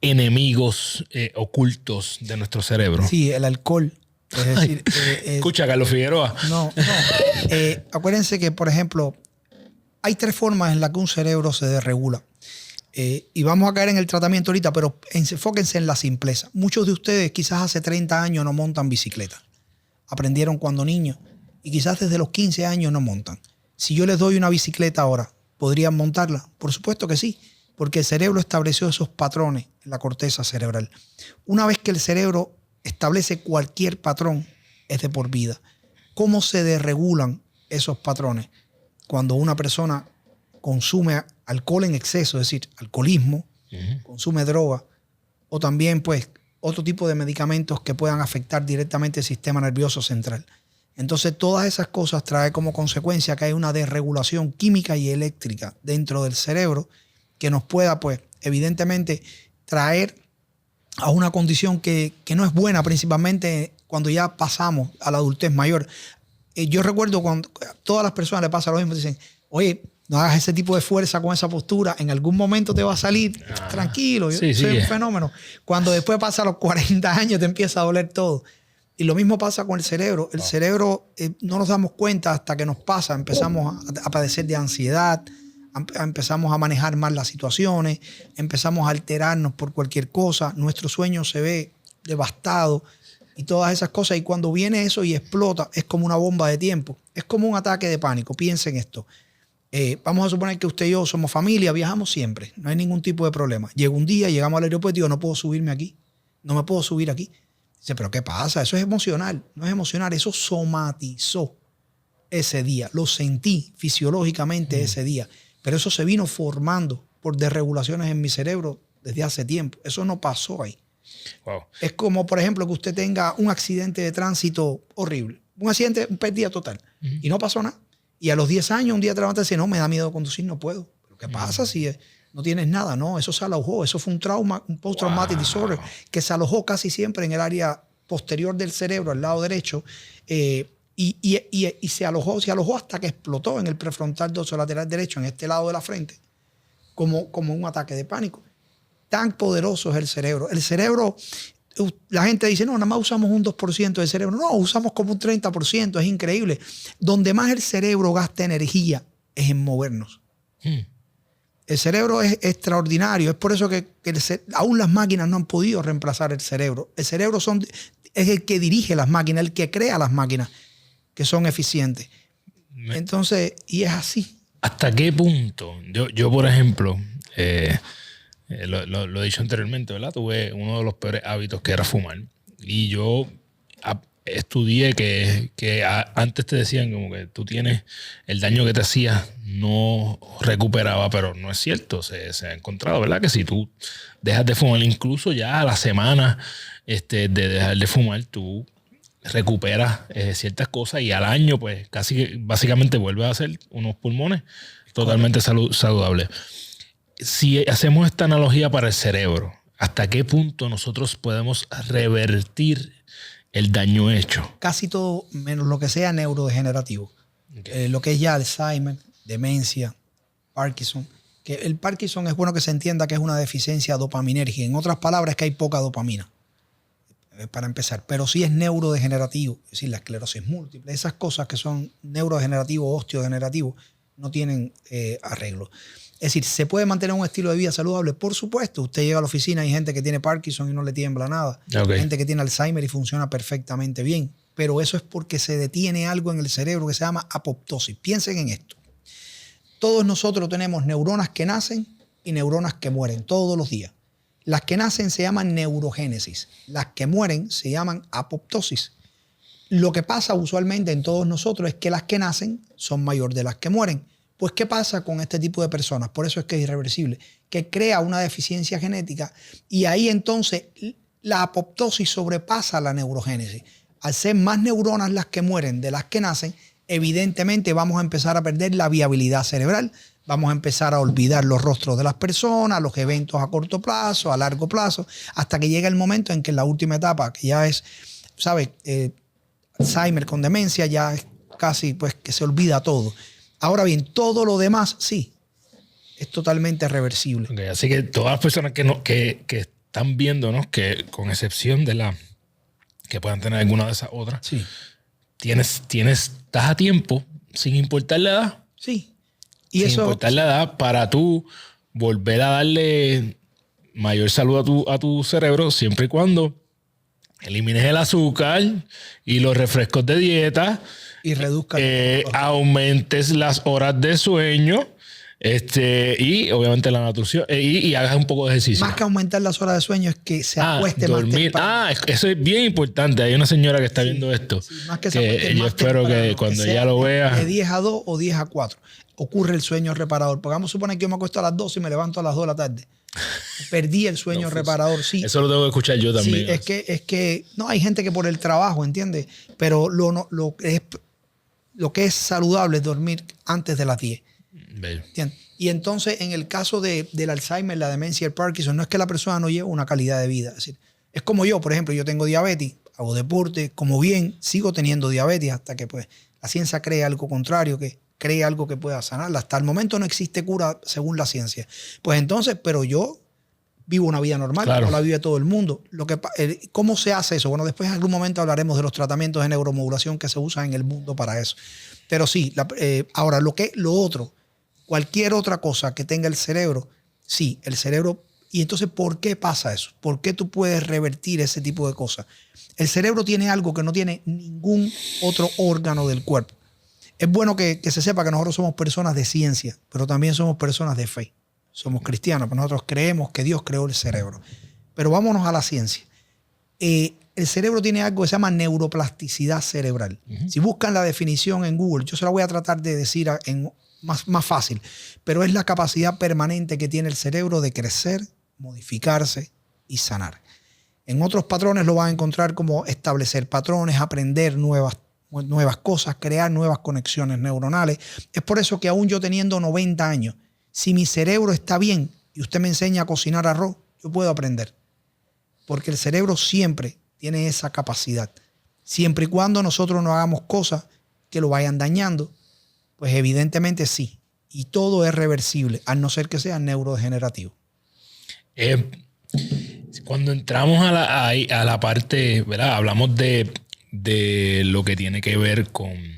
enemigos ocultos de nuestro cerebro? Sí, el alcohol. Es decir, escucha, Carlos Figueroa. No. Acuérdense que, por ejemplo, hay 3 formas en las que un cerebro se desregula. Y vamos a caer en el tratamiento ahorita, pero enfóquense en la simpleza. Muchos de ustedes quizás hace 30 años no montan bicicleta. Aprendieron cuando niños. Y quizás desde los 15 años no montan. Si yo les doy una bicicleta ahora, ¿podrían montarla? Por supuesto que sí, porque el cerebro estableció esos patrones en la corteza cerebral. Una vez que el cerebro establece cualquier patrón, es de por vida. ¿Cómo se desregulan esos patrones? Cuando una persona consume alcohol en exceso, es decir, alcoholismo, consume droga, o también pues otro tipo de medicamentos que puedan afectar directamente el sistema nervioso central. Entonces todas esas cosas traen como consecuencia que hay una desregulación química y eléctrica dentro del cerebro que nos pueda pues evidentemente traer a una condición que no es buena, principalmente cuando ya pasamos a la adultez mayor. Yo recuerdo cuando a todas las personas le pasa lo mismo, dicen, oye, no hagas ese tipo de fuerza con esa postura, en algún momento te va a salir tranquilo, yo soy un fenómeno. Cuando después pasa los 40 años te empieza a doler todo. Y lo mismo pasa con el cerebro. El cerebro no nos damos cuenta hasta que nos pasa, empezamos a padecer de ansiedad, empezamos a manejar mal las situaciones, empezamos a alterarnos por cualquier cosa, nuestro sueño se ve devastado y todas esas cosas. Y cuando viene eso y explota, es como una bomba de tiempo. Es como un ataque de pánico. Piensen esto. Vamos a suponer que usted y yo somos familia, viajamos siempre, no hay ningún tipo de problema. Llega un día, llegamos al aeropuerto y digo, no puedo subirme aquí, no me puedo subir aquí. Dice, ¿pero qué pasa? Eso es emocional. No es emocional, eso somatizó ese día. Lo sentí fisiológicamente ese día. Pero eso se vino formando por desregulaciones en mi cerebro desde hace tiempo. Eso no pasó ahí. Wow. Es como, por ejemplo, que usted tenga un accidente de tránsito horrible. Un accidente, pérdida total. Y no pasó nada. Y a los 10 años, un día te levantas y dices, no, me da miedo conducir, no puedo. ¿Pero qué pasa si no tienes nada, no, eso se alojó, eso fue un trauma, un post-traumatic disorder, que se alojó casi siempre en el área posterior del cerebro, al lado derecho, y se alojó hasta que explotó en el prefrontal dorsolateral derecho, en este lado de la frente, como un ataque de pánico. Tan poderoso es el cerebro. El cerebro, la gente dice, no, nada más usamos un 2% del cerebro. No, usamos como un 30%, es increíble. Donde más el cerebro gasta energía es en movernos. El cerebro es extraordinario. Es por eso que aún las máquinas no han podido reemplazar el cerebro. El cerebro es el que dirige las máquinas, el que crea las máquinas que son eficientes. Entonces, y es así. ¿Hasta qué punto? Yo por ejemplo, lo he dicho anteriormente, ¿verdad? Tuve uno de los peores hábitos que era fumar. Y yo estudié que antes te decían como que tú tienes el daño que te hacía no recuperaba, pero no es cierto. Se ha encontrado, ¿verdad? Que si tú dejas de fumar, incluso ya a la semana de dejar de fumar, tú recuperas ciertas cosas y al año pues casi que básicamente vuelves a hacer unos pulmones totalmente saludables. Si hacemos esta analogía para el cerebro, ¿hasta qué punto nosotros podemos revertir el daño hecho? Casi todo, menos lo que sea neurodegenerativo. Okay. Lo que es ya Alzheimer, demencia, Parkinson. Que el Parkinson es bueno que se entienda que es una deficiencia dopaminérgica. En otras palabras, es que hay poca dopamina, para empezar. Pero sí es neurodegenerativo, es decir, la esclerosis múltiple. Esas cosas que son neurodegenerativos, osteodegenerativos, no tienen arreglo. Es decir, ¿se puede mantener un estilo de vida saludable? Por supuesto. Usted llega a la oficina y hay gente que tiene Parkinson y no le tiembla nada. Okay. Hay gente que tiene Alzheimer y funciona perfectamente bien. Pero eso es porque se detiene algo en el cerebro que se llama apoptosis. Piensen en esto. Todos nosotros tenemos neuronas que nacen y neuronas que mueren todos los días. Las que nacen se llaman neurogénesis. Las que mueren se llaman apoptosis. Lo que pasa usualmente en todos nosotros es que las que nacen son mayor de las que mueren. Pues, ¿qué pasa con este tipo de personas? Por eso es que es irreversible, que crea una deficiencia genética y ahí entonces la apoptosis sobrepasa la neurogénesis. Al ser más neuronas las que mueren de las que nacen, evidentemente vamos a empezar a perder la viabilidad cerebral, vamos a empezar a olvidar los rostros de las personas, los eventos a corto plazo, a largo plazo, hasta que llega el momento en que en la última etapa, que ya es, ¿sabes? Alzheimer con demencia, ya es casi pues que se olvida todo. Ahora bien, todo lo demás, sí, es totalmente reversible. Okay, así que todas las personas que están viéndonos, que con excepción de la que puedan tener alguna de esas otras, sí. Estás a tiempo, sin importar la edad. Sí. Y sin importar la edad, para tú volver a darle mayor salud a tu cerebro, siempre y cuando elimines el azúcar y los refrescos de dieta. Y reduzca aumentes las horas de sueño y obviamente la nutrición y hagas un poco de ejercicio. Más que aumentar las horas de sueño es que se acueste más temprano. Eso es bien importante. Hay una señora que está viendo esto. Sí, más que yo espero que cuando ella lo vea. De 10 a 2 o 10 a 4 ocurre el sueño reparador. Porque vamos a suponer que yo me acuesto a las 12 y me levanto a las 2 de la tarde. Perdí el sueño reparador, sí. Eso lo tengo que escuchar yo también. Sí, es que no, hay gente que por el trabajo, ¿entiendes? Pero lo que es saludable es dormir antes de las 10. Y entonces, en el caso del Alzheimer, la demencia y el Parkinson, no es que la persona no lleve una calidad de vida. Es como yo, por ejemplo, yo tengo diabetes, hago deporte, como bien, sigo teniendo diabetes hasta que pues, la ciencia cree algo contrario, que cree algo que pueda sanarla. Hasta el momento no existe cura según la ciencia. Pues entonces, pero yo vivo una vida normal, claro, como la vive todo el mundo. ¿Cómo se hace eso? Bueno, después en algún momento hablaremos de los tratamientos de neuromodulación que se usan en el mundo para eso. Pero sí, ahora lo otro, cualquier otra cosa que tenga el cerebro, sí, el cerebro. Y entonces, ¿por qué pasa eso? ¿Por qué tú puedes revertir ese tipo de cosas? El cerebro tiene algo que no tiene ningún otro órgano del cuerpo. Es bueno que se sepa que nosotros somos personas de ciencia, pero también somos personas de fe. Somos cristianos, pero nosotros creemos que Dios creó el cerebro. Pero vámonos a la ciencia. El cerebro tiene algo que se llama neuroplasticidad cerebral. Uh-huh. Si buscan la definición en Google, yo se la voy a tratar de decir más fácil, pero es la capacidad permanente que tiene el cerebro de crecer, modificarse y sanar. En otros patrones lo van a encontrar como establecer patrones, aprender nuevas cosas, crear nuevas conexiones neuronales. Es por eso que aún yo teniendo 90 años, si mi cerebro está bien, y usted me enseña a cocinar arroz, yo puedo aprender. Porque el cerebro siempre tiene esa capacidad. Siempre y cuando nosotros no hagamos cosas que lo vayan dañando, pues evidentemente sí. Y todo es reversible, a no ser que sea neurodegenerativo. Cuando entramos a la parte, ¿verdad? Hablamos de lo que tiene que ver con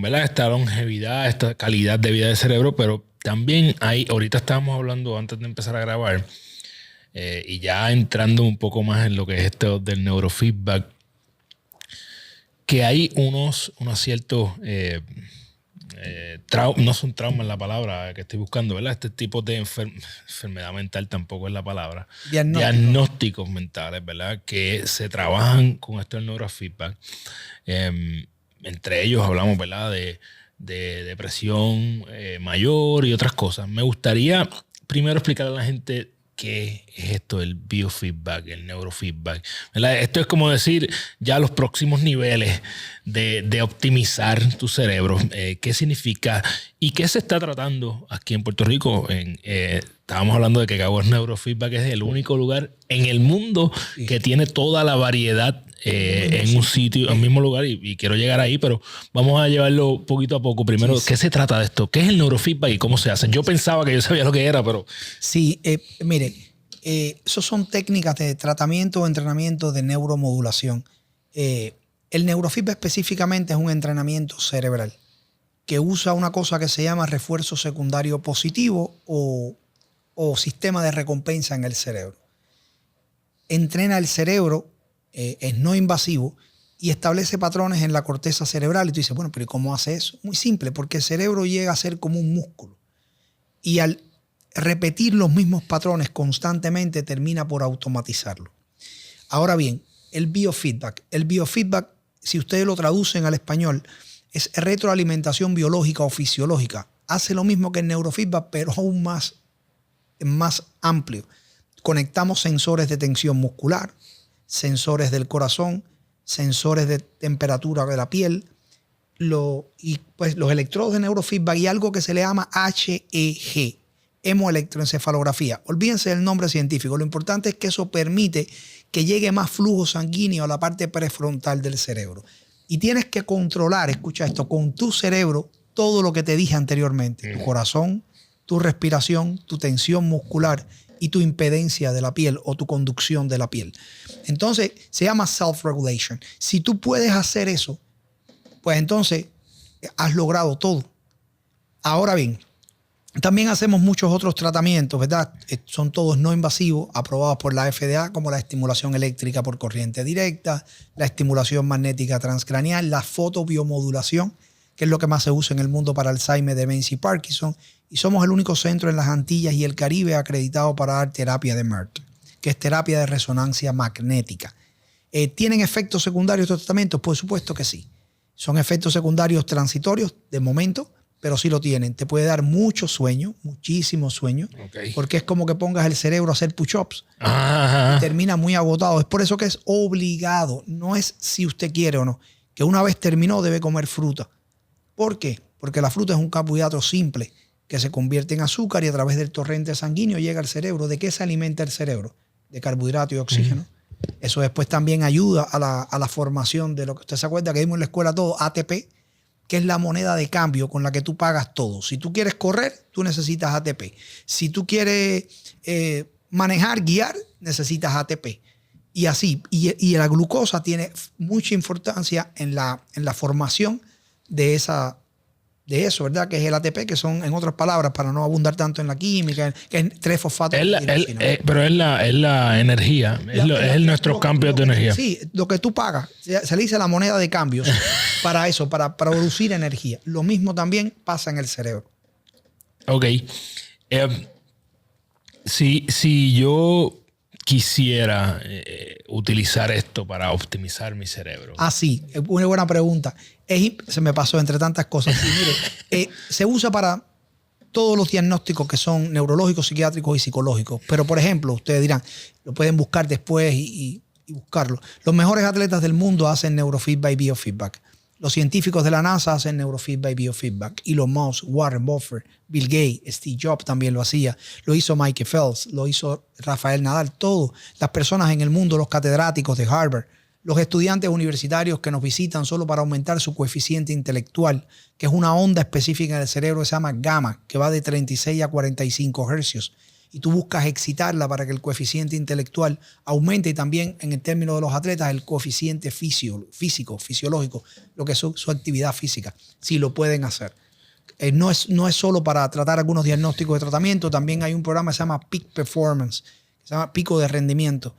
¿verdad? Esta longevidad, esta calidad de vida del cerebro, pero también ahorita estábamos hablando antes de empezar a grabar, y ya entrando un poco más en lo que es esto del neurofeedback, que hay unos ciertos no son traumas la palabra que estoy buscando, ¿verdad? Este tipo de enfermedad mental tampoco es la palabra. Diagnósticos mentales, ¿verdad? Que se trabajan con esto del neurofeedback. Entre ellos hablamos, ¿verdad? De depresión mayor y otras cosas. Me gustaría primero explicarle a la gente qué es esto del biofeedback, el neurofeedback, ¿verdad? Esto es como decir ya los próximos niveles de optimizar tu cerebro. ¿Qué significa y qué se está tratando aquí en Puerto Rico? Estábamos hablando de que Caguas Neurofeedback es el único lugar en el mundo que tiene toda la variedad en un sitio, en el mismo lugar, y quiero llegar ahí, pero vamos a llevarlo poquito a poco. Primero, ¿qué se trata de esto? ¿Qué es el neurofeedback y cómo se hace? Yo pensaba que yo sabía lo que era, pero... Sí, mire, esos son técnicas de tratamiento o entrenamiento de neuromodulación. El neurofeedback específicamente es un entrenamiento cerebral que usa una cosa que se llama refuerzo secundario positivo o sistema de recompensa en el cerebro. Entrena el cerebro, es no invasivo y establece patrones en la corteza cerebral. Y tú dices, bueno, pero ¿cómo hace eso? Muy simple, porque el cerebro llega a ser como un músculo. Y al repetir los mismos patrones constantemente termina por automatizarlo. Ahora bien, el biofeedback, si ustedes lo traducen al español, es retroalimentación biológica o fisiológica. Hace lo mismo que el neurofeedback, pero aún más amplio. Conectamos sensores de tensión muscular, sensores del corazón, sensores de temperatura de la piel, y pues los electrodos de neurofeedback y algo que se le llama HEG, hemoelectroencefalografía. Olvídense del nombre científico. Lo importante es que eso permite que llegue más flujo sanguíneo a la parte prefrontal del cerebro. Y tienes que controlar, escucha esto, con tu cerebro todo lo que te dije anteriormente. Tu corazón, tu respiración, tu tensión muscular y tu impedencia de la piel o tu conducción de la piel. Entonces, se llama self-regulation. Si tú puedes hacer eso, pues entonces has logrado todo. Ahora bien, también hacemos muchos otros tratamientos, ¿verdad? Son todos no invasivos, aprobados por la FDA, como la estimulación eléctrica por corriente directa, la estimulación magnética transcraneal, la fotobiomodulación, que es lo que más se usa en el mundo para Alzheimer, demencia y Parkinson. Y somos el único centro en las Antillas y el Caribe acreditado para dar terapia de MERT, que es terapia de resonancia magnética. ¿Tienen efectos secundarios estos tratamientos? Por supuesto que sí. Son efectos secundarios transitorios de momento, pero sí lo tienen. Te puede dar mucho sueño, muchísimo sueño, porque es como que pongas el cerebro a hacer push-ups y termina muy agotado. Es por eso que es obligado, no es si usted quiere o no, que una vez terminó debe comer fruta. ¿Por qué? Porque la fruta es un carbohidrato simple que se convierte en azúcar y a través del torrente sanguíneo llega al cerebro. ¿De qué se alimenta el cerebro? De carbohidrato y oxígeno. Eso después también ayuda a la formación de lo que usted se acuerda que vimos en la escuela todo, ATP, que es la moneda de cambio con la que tú pagas todo. Si tú quieres correr, tú necesitas ATP. Si tú quieres manejar, guiar, necesitas ATP. Y así. Y la glucosa tiene mucha importancia en la formación de eso, ¿verdad? Que es el ATP, que son, en otras palabras, para no abundar tanto en la química, que es 3-fosfato. Pero es la energía, es nuestro cambio de energía. Sí, lo que tú pagas, se le dice la moneda de cambios para eso, para producir energía. Lo mismo también pasa en el cerebro. Ok. Si yo quisiera utilizar esto para optimizar mi cerebro. Sí, es una buena pregunta. Se me pasó entre tantas cosas. Sí, mire, se usa para todos los diagnósticos que son neurológicos, psiquiátricos y psicológicos. Pero, por ejemplo, ustedes dirán, lo pueden buscar después y buscarlo. Los mejores atletas del mundo hacen neurofeedback y biofeedback. Los científicos de la NASA hacen neurofeedback y biofeedback. Elon Musk, Warren Buffett, Bill Gates, Steve Jobs también lo hacía. Lo hizo Michael Phelps, lo hizo Rafael Nadal. Todas las personas en el mundo, los catedráticos de Harvard, los estudiantes universitarios que nos visitan solo para aumentar su coeficiente intelectual, que es una onda específica del cerebro que se llama gamma, que va de 36 a 45 hercios. Y tú buscas excitarla para que el coeficiente intelectual aumente, y también en el término de los atletas el coeficiente fisiológico, lo que es su actividad física, si lo pueden hacer. No es solo para tratar algunos diagnósticos de tratamiento, también hay un programa que se llama Peak Performance, que se llama pico de rendimiento,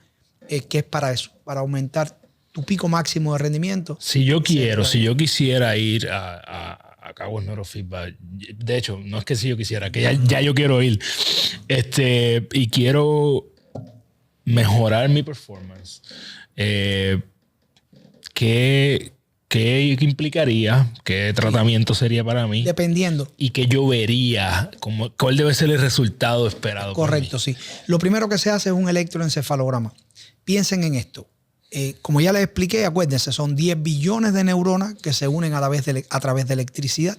que es para eso, para aumentar tu pico máximo de rendimiento. Si yo quisiera ir a cabo neurofeedback, de hecho, no es que si yo quisiera, que ya yo quiero ir, y quiero mejorar mi performance, ¿qué implicaría? ¿Qué tratamiento sería para mí? Dependiendo. Y que yo vería, ¿cuál debe ser el resultado esperado? Correcto, sí. Lo primero que se hace es un electroencefalograma. Piensen en esto. Como ya les expliqué, acuérdense, son 10 billones de neuronas que se unen a través de electricidad.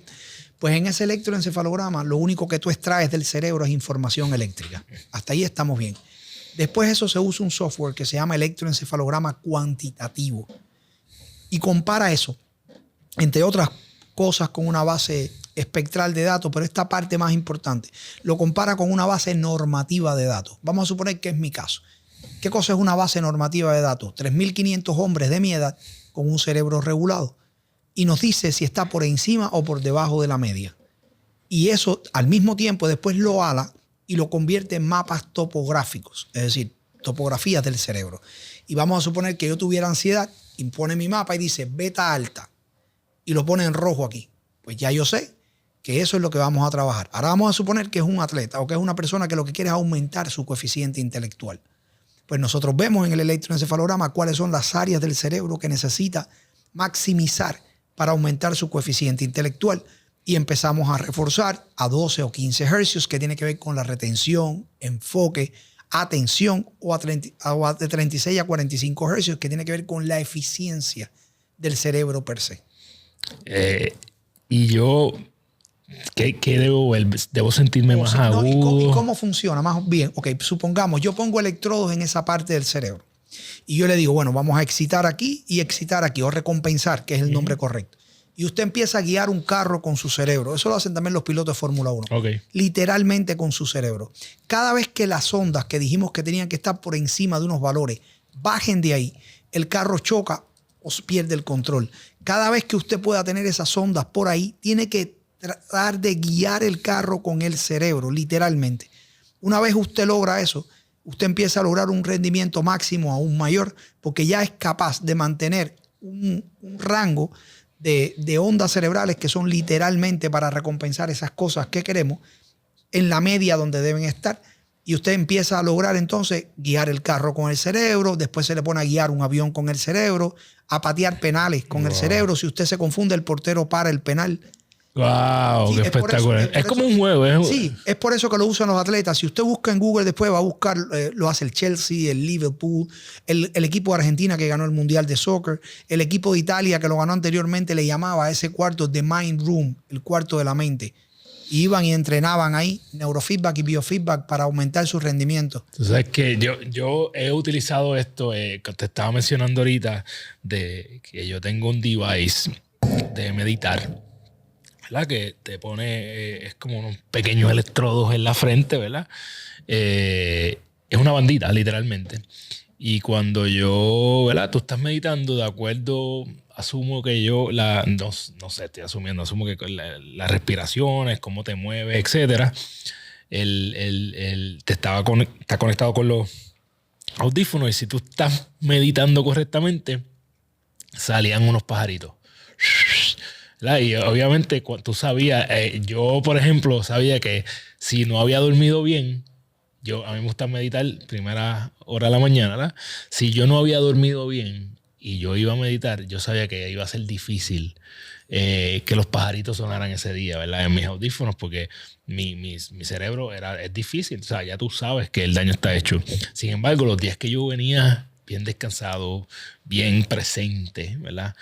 Pues en ese electroencefalograma lo único que tú extraes del cerebro es información eléctrica. Hasta ahí estamos bien. Después eso se usa un software que se llama electroencefalograma cuantitativo y compara eso, entre otras cosas, con una base espectral de datos, pero esta parte más importante, lo compara con una base normativa de datos. Vamos a suponer que es mi caso. ¿Qué cosa es una base normativa de datos? 3.500 hombres de mi edad con un cerebro regulado. Y nos dice si está por encima o por debajo de la media. Y eso al mismo tiempo después lo ala y lo convierte en mapas topográficos, es decir, topografías del cerebro. Y vamos a suponer que yo tuviera ansiedad, impone mi mapa y dice beta alta y lo pone en rojo aquí. Pues ya yo sé que eso es lo que vamos a trabajar. Ahora vamos a suponer que es un atleta o que es una persona que lo que quiere es aumentar su coeficiente intelectual. Pues nosotros vemos en el electroencefalograma cuáles son las áreas del cerebro que necesita maximizar para aumentar su coeficiente intelectual y empezamos a reforzar a 12 o 15 hercios, que tiene que ver con la retención, enfoque, atención, o de 36 a 45 hercios, que tiene que ver con la eficiencia del cerebro per se. Y yo, ¿qué debo ver? ¿Debo sentirme más agudo? ¿Y cómo funciona? Más bien, ok, supongamos, yo pongo electrodos en esa parte del cerebro y yo le digo, bueno, vamos a excitar aquí y excitar aquí, o recompensar, que es el nombre correcto. Y usted empieza a guiar un carro con su cerebro. Eso lo hacen también los pilotos de Fórmula 1. Okay. Literalmente con su cerebro. Cada vez que las ondas que dijimos que tenían que estar por encima de unos valores bajen de ahí, el carro choca o pierde el control. Cada vez que usted pueda tener esas ondas por ahí, tiene que tratar de guiar el carro con el cerebro, literalmente. Una vez usted logra eso, usted empieza a lograr un rendimiento máximo aún mayor, porque ya es capaz de mantener un rango de ondas cerebrales que son literalmente para recompensar esas cosas que queremos en la media donde deben estar. Y usted empieza a lograr entonces guiar el carro con el cerebro, después se le pone a guiar un avión con el cerebro, a patear penales con el cerebro. Si usted se confunde, el portero para el penal. ¡Wow! Sí, ¡qué espectacular! Es como un juego. Sí, es por eso que lo usan los atletas. Si usted busca en Google después, va a buscar, lo hace el Chelsea, el Liverpool, el equipo de Argentina que ganó el Mundial de Soccer, el equipo de Italia que lo ganó anteriormente, le llamaba a ese cuarto The Mind Room, el cuarto de la mente. Y iban y entrenaban ahí neurofeedback y biofeedback para aumentar su rendimiento. Tú sabes que yo he utilizado esto, que te estaba mencionando ahorita, de que yo tengo un device de meditar, ¿verdad? Que te pone, es como unos pequeños electrodos en la frente, ¿verdad? Es una bandita, literalmente. Y cuando ¿verdad? Tú estás meditando, de acuerdo, asumo que no sé, estoy asumiendo, asumo que las respiraciones, cómo te mueves, etcétera, está conectado con los audífonos, y si tú estás meditando correctamente, salían unos pajaritos. Y obviamente tú sabías, yo por ejemplo sabía que si no había dormido bien, a mí me gusta meditar primera hora de la mañana, ¿verdad? Si yo no había dormido bien y yo iba a meditar, yo sabía que iba a ser difícil que los pajaritos sonaran ese día, ¿verdad? En mis audífonos, porque mi cerebro es difícil, o sea, ya tú sabes que el daño está hecho. Sin embargo, los días que yo venía bien descansado, bien presente, ¿verdad?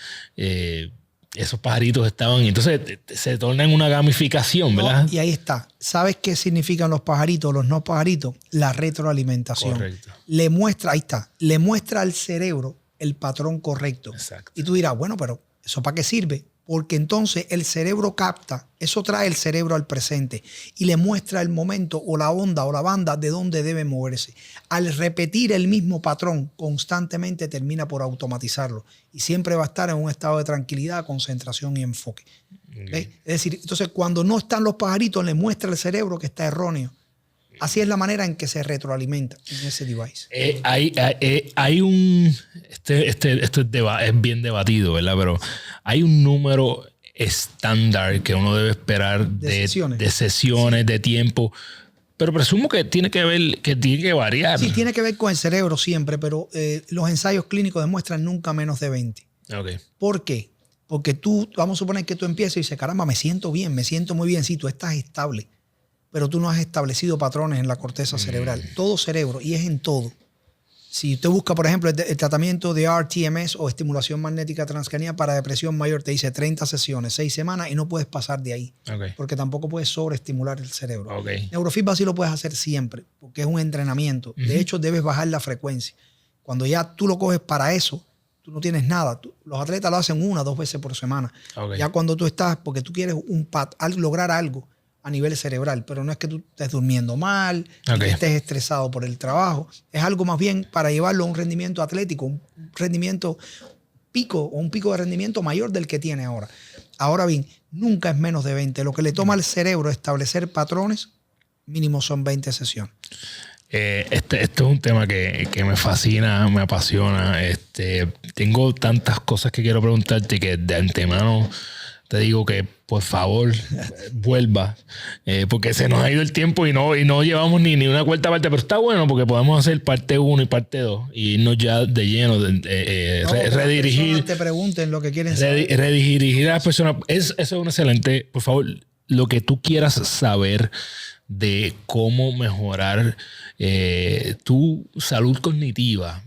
esos pajaritos estaban... Entonces se torna en una gamificación, ¿verdad? No, y ahí está. ¿Sabes qué significan los pajaritos, los no pajaritos? La retroalimentación. Correcto. Le muestra, ahí está, le muestra al cerebro el patrón correcto. Exacto. Y tú dirás, bueno, pero ¿eso para qué sirve? Porque entonces el cerebro capta, eso trae el cerebro al presente y le muestra el momento o la onda o la banda de dónde debe moverse. Al repetir el mismo patrón constantemente termina por automatizarlo y siempre va a estar en un estado de tranquilidad, concentración y enfoque. ¿Ves? Es decir, entonces cuando no están los pajaritos le muestra al cerebro que está erróneo. Así es la manera en que se retroalimenta en ese device. Hay un... Esto es bien debatido, ¿verdad? Pero hay un número estándar que uno debe esperar de sesiones, de tiempo. Pero presumo que tiene que variar. Sí, tiene que ver con el cerebro siempre, pero los ensayos clínicos demuestran nunca menos de 20. Okay. ¿Por qué? Porque vamos a suponer que tú empiezas y dices, caramba, me siento bien, me siento muy bien. Sí, tú estás estable, pero tú no has establecido patrones en la corteza cerebral. Todo cerebro, y es en todo. Si usted busca, por ejemplo, el tratamiento de RTMS o estimulación magnética transcraniana para depresión mayor, te dice 30 sesiones, 6 semanas y no puedes pasar de ahí. Okay. Porque tampoco puedes sobreestimular el cerebro. Okay. Neurofeedback sí lo puedes hacer siempre, porque es un entrenamiento. De hecho, debes bajar la frecuencia. Cuando ya tú lo coges para eso, tú no tienes nada. Los atletas lo hacen 1 o 2 veces por semana. Okay. Ya cuando tú estás, porque tú quieres lograr algo a nivel cerebral, pero no es que tú estés durmiendo mal, que estés estresado por el trabajo. Es algo más bien para llevarlo a un rendimiento atlético, un rendimiento pico o un pico de rendimiento mayor del que tiene ahora. Ahora bien, nunca es menos de 20. Lo que le toma al cerebro establecer patrones, mínimo son 20 sesiones. Esto es un tema que me fascina, me apasiona. Tengo tantas cosas que quiero preguntarte que de antemano te digo que por favor vuelva, porque se nos ha ido el tiempo y no llevamos ni una cuarta parte, pero está bueno porque podemos hacer parte 1 y parte 2 y irnos ya de lleno, redirigir. Te pregunten lo que quieren saber. Redirigir a las personas. Eso es un excelente, por favor, lo que tú quieras saber de cómo mejorar tu salud cognitiva.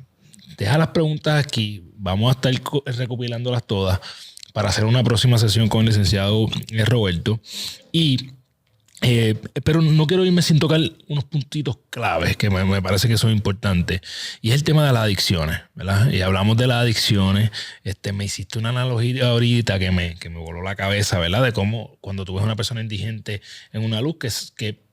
Deja las preguntas aquí, vamos a estar recopilándolas todas para hacer una próxima sesión con el licenciado Roberto. Pero no quiero irme sin tocar unos puntitos claves que me parece que son importantes. Y es el tema de las adicciones, ¿verdad? Y hablamos de las adicciones. Me hiciste una analogía ahorita que me voló la cabeza, ¿verdad? De cómo cuando tú ves a una persona indigente en una luz que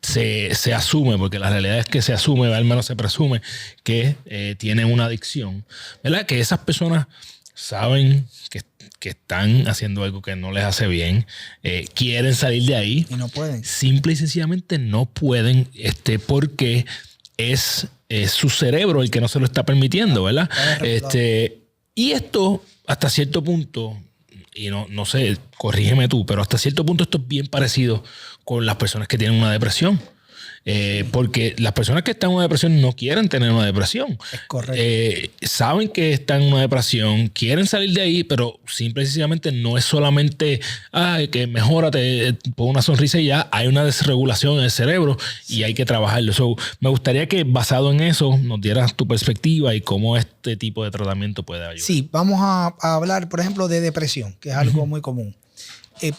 se asume, porque la realidad es que se asume, al menos se presume, que tienen una adicción, ¿verdad? Que esas personas saben que están haciendo algo que no les hace bien, quieren salir de ahí y no pueden. Simple y sencillamente no pueden, porque es su cerebro el que no se lo está permitiendo, ¿verdad? Y esto hasta cierto punto, y no sé, corrígeme tú, pero hasta cierto punto esto es bien parecido con las personas que tienen una depresión. Porque las personas que están en una depresión no quieren tener una depresión. Es correcto. Saben que están en una depresión, quieren salir de ahí, pero simple y sencillamente no es solamente que mejórate, pon una sonrisa y ya. Hay una desregulación en el cerebro y hay que trabajarlo. Me gustaría que basado en eso nos dieras tu perspectiva y cómo este tipo de tratamiento puede ayudar. Sí, vamos a hablar, por ejemplo, de depresión, que es algo muy común.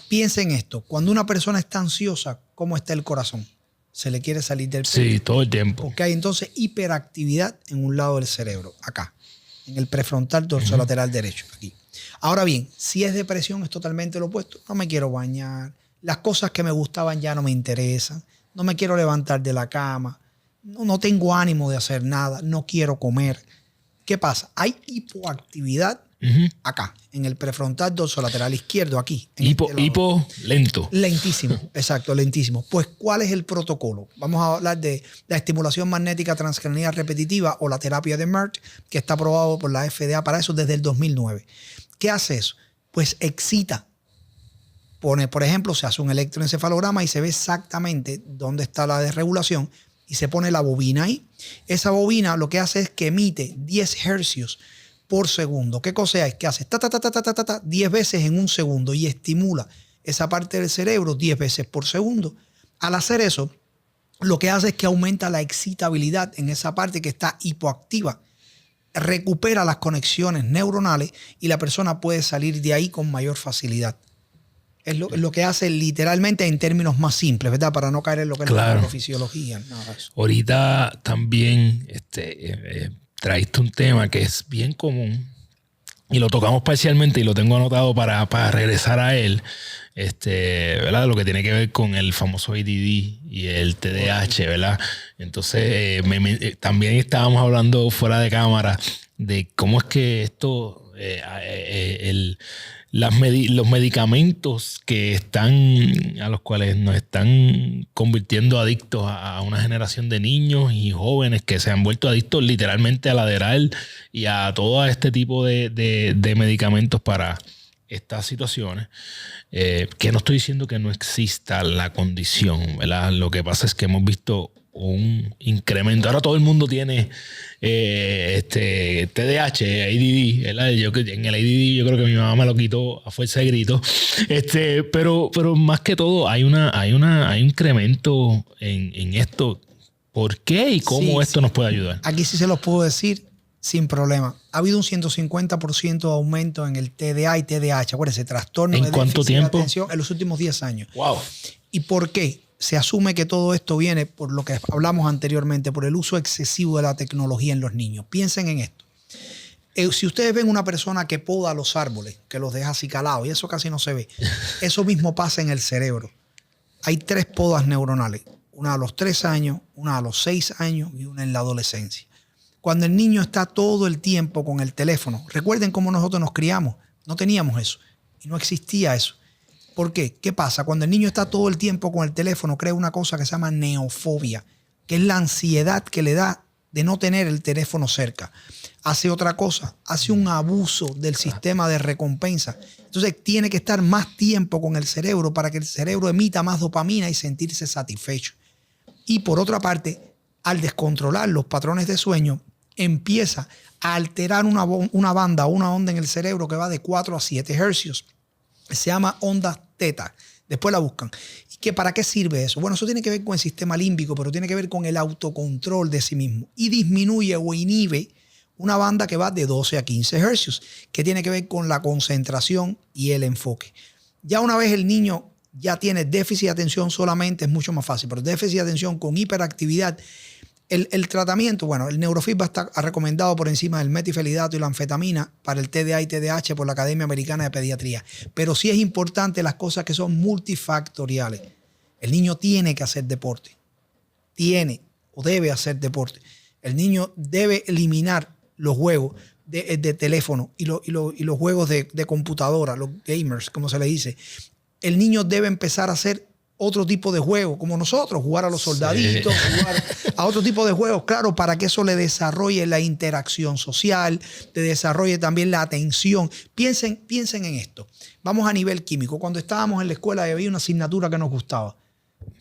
Piensa en esto. Cuando una persona está ansiosa, ¿cómo está el corazón? Se le quiere salir del pecho. Sí, todo el tiempo. Porque hay entonces hiperactividad en un lado del cerebro, acá, en el prefrontal dorsolateral derecho, aquí. Ahora bien, si es depresión es totalmente lo opuesto. No me quiero bañar, las cosas que me gustaban ya no me interesan, no me quiero levantar de la cama, no tengo ánimo de hacer nada, no quiero comer. ¿Qué pasa? Hay hipoactividad acá, en el prefrontal dorsolateral izquierdo, aquí. Hipo lento. Lentísimo, exacto, lentísimo. Pues, ¿cuál es el protocolo? Vamos a hablar de la estimulación magnética transcraniana repetitiva o la terapia de MERT, que está aprobado por la FDA para eso desde el 2009. ¿Qué hace eso? Pues excita. Por ejemplo, se hace un electroencefalograma y se ve exactamente dónde está la desregulación y se pone la bobina ahí. Esa bobina lo que hace es que emite 10 hercios por segundo. ¿Qué cosa es? Que hace 10 veces en un segundo y estimula esa parte del cerebro 10 veces por segundo. Al hacer eso, lo que hace es que aumenta la excitabilidad en esa parte que está hipoactiva. recupera las conexiones neuronales y la persona puede salir de ahí con mayor facilidad. Es lo que hace literalmente en términos más simples, ¿verdad? Para no caer en lo que es la neurofisiología. Nada de eso. Ahorita también traíste un tema que es bien común y lo tocamos parcialmente y lo tengo anotado para regresar a él, ¿verdad? Lo que tiene que ver con el famoso ADD y el TDAH, ¿verdad? Entonces, también estábamos hablando fuera de cámara de cómo es que esto, los medicamentos a los cuales nos están convirtiendo adictos a una generación de niños y jóvenes que se han vuelto adictos literalmente al Adderall y a todo este tipo de medicamentos para estas situaciones, que no estoy diciendo que no exista la condición, ¿verdad? Lo que pasa es que hemos visto un incremento. Ahora todo el mundo tiene TDAH, ADD, ¿verdad? En el ADD yo creo que mi mamá me lo quitó a fuerza de grito. Pero más que todo hay un incremento en esto. ¿Por qué y cómo esto nos puede ayudar? Aquí sí se los puedo decir sin problema. Ha habido un 150% de aumento en el TDA y TDAH. Acuérdense, trastorno de déficit de atención en los últimos 10 años. Wow. ¿Y por qué? Se asume que todo esto viene por lo que hablamos anteriormente, por el uso excesivo de la tecnología en los niños. Piensen en esto. Si ustedes ven una persona que poda los árboles, que los deja así calados, y eso casi no se ve, eso mismo pasa en el cerebro. Hay 3 podas neuronales, una a los 3 años, una a los 6 años y una en la adolescencia. Cuando el niño está todo el tiempo con el teléfono, recuerden cómo nosotros nos criamos, no teníamos eso y no existía eso. ¿Por qué? ¿Qué pasa? Cuando el niño está todo el tiempo con el teléfono, crea una cosa que se llama neofobia, que es la ansiedad que le da de no tener el teléfono cerca. Hace otra cosa, hace un abuso del sistema de recompensa. Entonces tiene que estar más tiempo con el cerebro para que el cerebro emita más dopamina y sentirse satisfecho. Y por otra parte, al descontrolar los patrones de sueño, empieza a alterar una banda o una onda en el cerebro que va de 4 a 7 hercios. Se llama onda teta. Después la buscan. ¿Y para qué sirve eso? Bueno, eso tiene que ver con el sistema límbico, pero tiene que ver con el autocontrol de sí mismo. Y disminuye o inhibe una banda que va de 12 a 15 hercios, que tiene que ver con la concentración y el enfoque. Ya una vez el niño ya tiene déficit de atención solamente, es mucho más fácil, pero déficit de atención con hiperactividad, el tratamiento, bueno, el neurofeedback está recomendado por encima del metifenidato y la anfetamina para el TDA y TDAH por la Academia Americana de Pediatría. Pero sí es importante las cosas que son multifactoriales. El niño tiene que hacer deporte. Tiene o debe hacer deporte. El niño debe eliminar los juegos de teléfono y los juegos de computadora, los gamers, como se le dice. El niño debe empezar a hacer otro tipo de juegos, como nosotros, jugar a los soldaditos, jugar a otro tipo de juegos, claro, para que eso le desarrolle la interacción social, le desarrolle también la atención. Piensen en esto. Vamos a nivel químico. Cuando estábamos en la escuela había una asignatura que nos gustaba.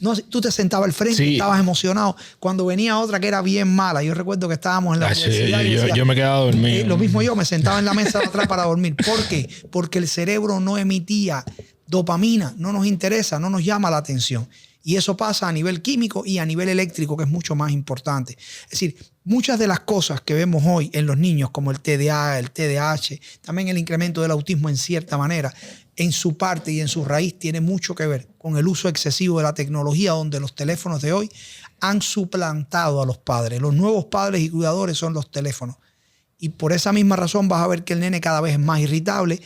No, tú te sentabas al frente, estabas emocionado. Cuando venía otra que era bien mala, yo recuerdo que estábamos en la universidad. Yo me quedaba dormido. Lo mismo yo, me sentaba en la mesa de atrás para dormir. ¿Por qué? Porque el cerebro no emitía dopamina, no nos interesa, no nos llama la atención. Y eso pasa a nivel químico y a nivel eléctrico, que es mucho más importante. Es decir, muchas de las cosas que vemos hoy en los niños, como el TDA, el TDAH, también el incremento del autismo en cierta manera, en su parte y en su raíz tiene mucho que ver con el uso excesivo de la tecnología, donde los teléfonos de hoy han suplantado a los padres. Los nuevos padres y cuidadores son los teléfonos. Y por esa misma razón vas a ver que el nene cada vez es más irritable,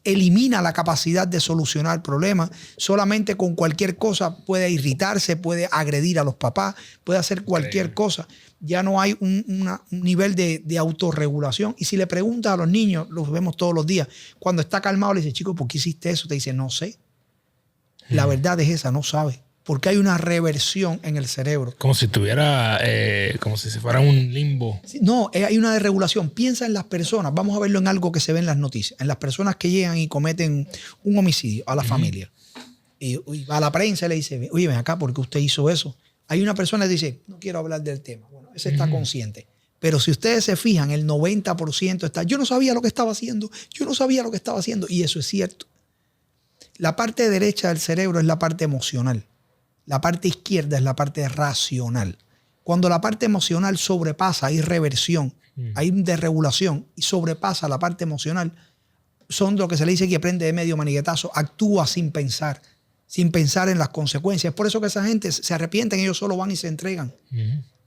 elimina la capacidad de solucionar problemas. Solamente con cualquier cosa puede irritarse, puede agredir a los papás, puede hacer cualquier cosa. Ya no hay un nivel de autorregulación. Y si le preguntas a los niños, los vemos todos los días, cuando está calmado le dice, chico, ¿por qué hiciste eso? Te dice, no sé. La verdad es esa, no sabe. Porque hay una reversión en el cerebro. Como si tuviera, como si se fuera un limbo. No, hay una desregulación. Piensa en las personas. Vamos a verlo en algo que se ve en las noticias. En las personas que llegan y cometen un homicidio a la familia. Y va a la prensa y le dice, oye, ven acá, ¿por qué usted hizo eso? Hay una persona que dice, no quiero hablar del tema. Bueno, ese está consciente. Pero si ustedes se fijan, el 90% está, yo no sabía lo que estaba haciendo. Yo no sabía lo que estaba haciendo. Y eso es cierto. La parte derecha del cerebro es la parte emocional. La parte izquierda es la parte racional. Cuando la parte emocional sobrepasa, hay reversión hay un desregulación y sobrepasa la parte emocional, son lo que se le dice que aprende de medio maniguetazo, actúa sin pensar en las consecuencias. Es por eso que esa gente se arrepienten, ellos solo van y se entregan.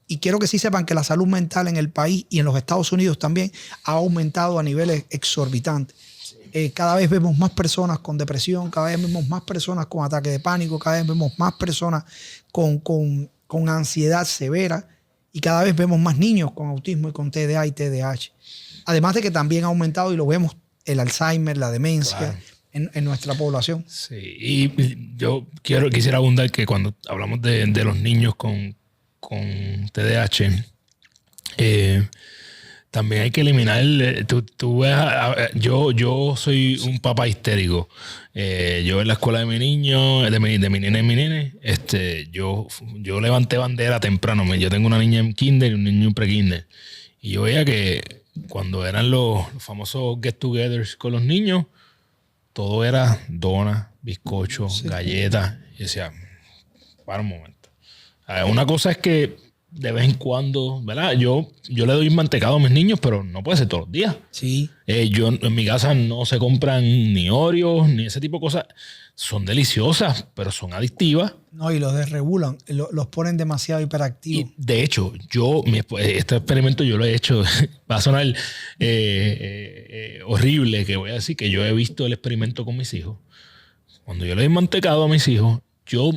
Y quiero que sí sepan que la salud mental en el país y en los Estados Unidos también ha aumentado a niveles exorbitantes. Cada vez vemos más personas con depresión, cada vez vemos más personas con ataque de pánico, cada vez vemos más personas con ansiedad severa y cada vez vemos más niños con autismo y con TDA y TDAH. Además de que también ha aumentado, y lo vemos, el Alzheimer, la demencia, claro, en nuestra población. Sí, y yo quisiera abundar que cuando hablamos de los niños con TDAH, también hay que eliminar, tú ves, yo soy un papá histérico. Yo en la escuela de mi niño, de mi nena y mi nene, yo levanté bandera temprano. Yo tengo una niña en kinder y un niño en pre-kinder. Y yo veía que cuando eran los famosos get-togethers con los niños, todo era donas, bizcochos, galletas. Y decía, para un momento. Una cosa es que de vez en cuando, ¿verdad? Yo le doy mantecado a mis niños, pero no puede ser todos los días. Sí. En mi casa no se compran ni Oreos, ni ese tipo de cosas. Son deliciosas, pero son adictivas. No, y los desregulan, los ponen demasiado hiperactivos. Y de hecho, este experimento yo lo he hecho. Va a sonar horrible que voy a decir que yo he visto el experimento con mis hijos. Cuando yo le doy mantecado a mis hijos, yo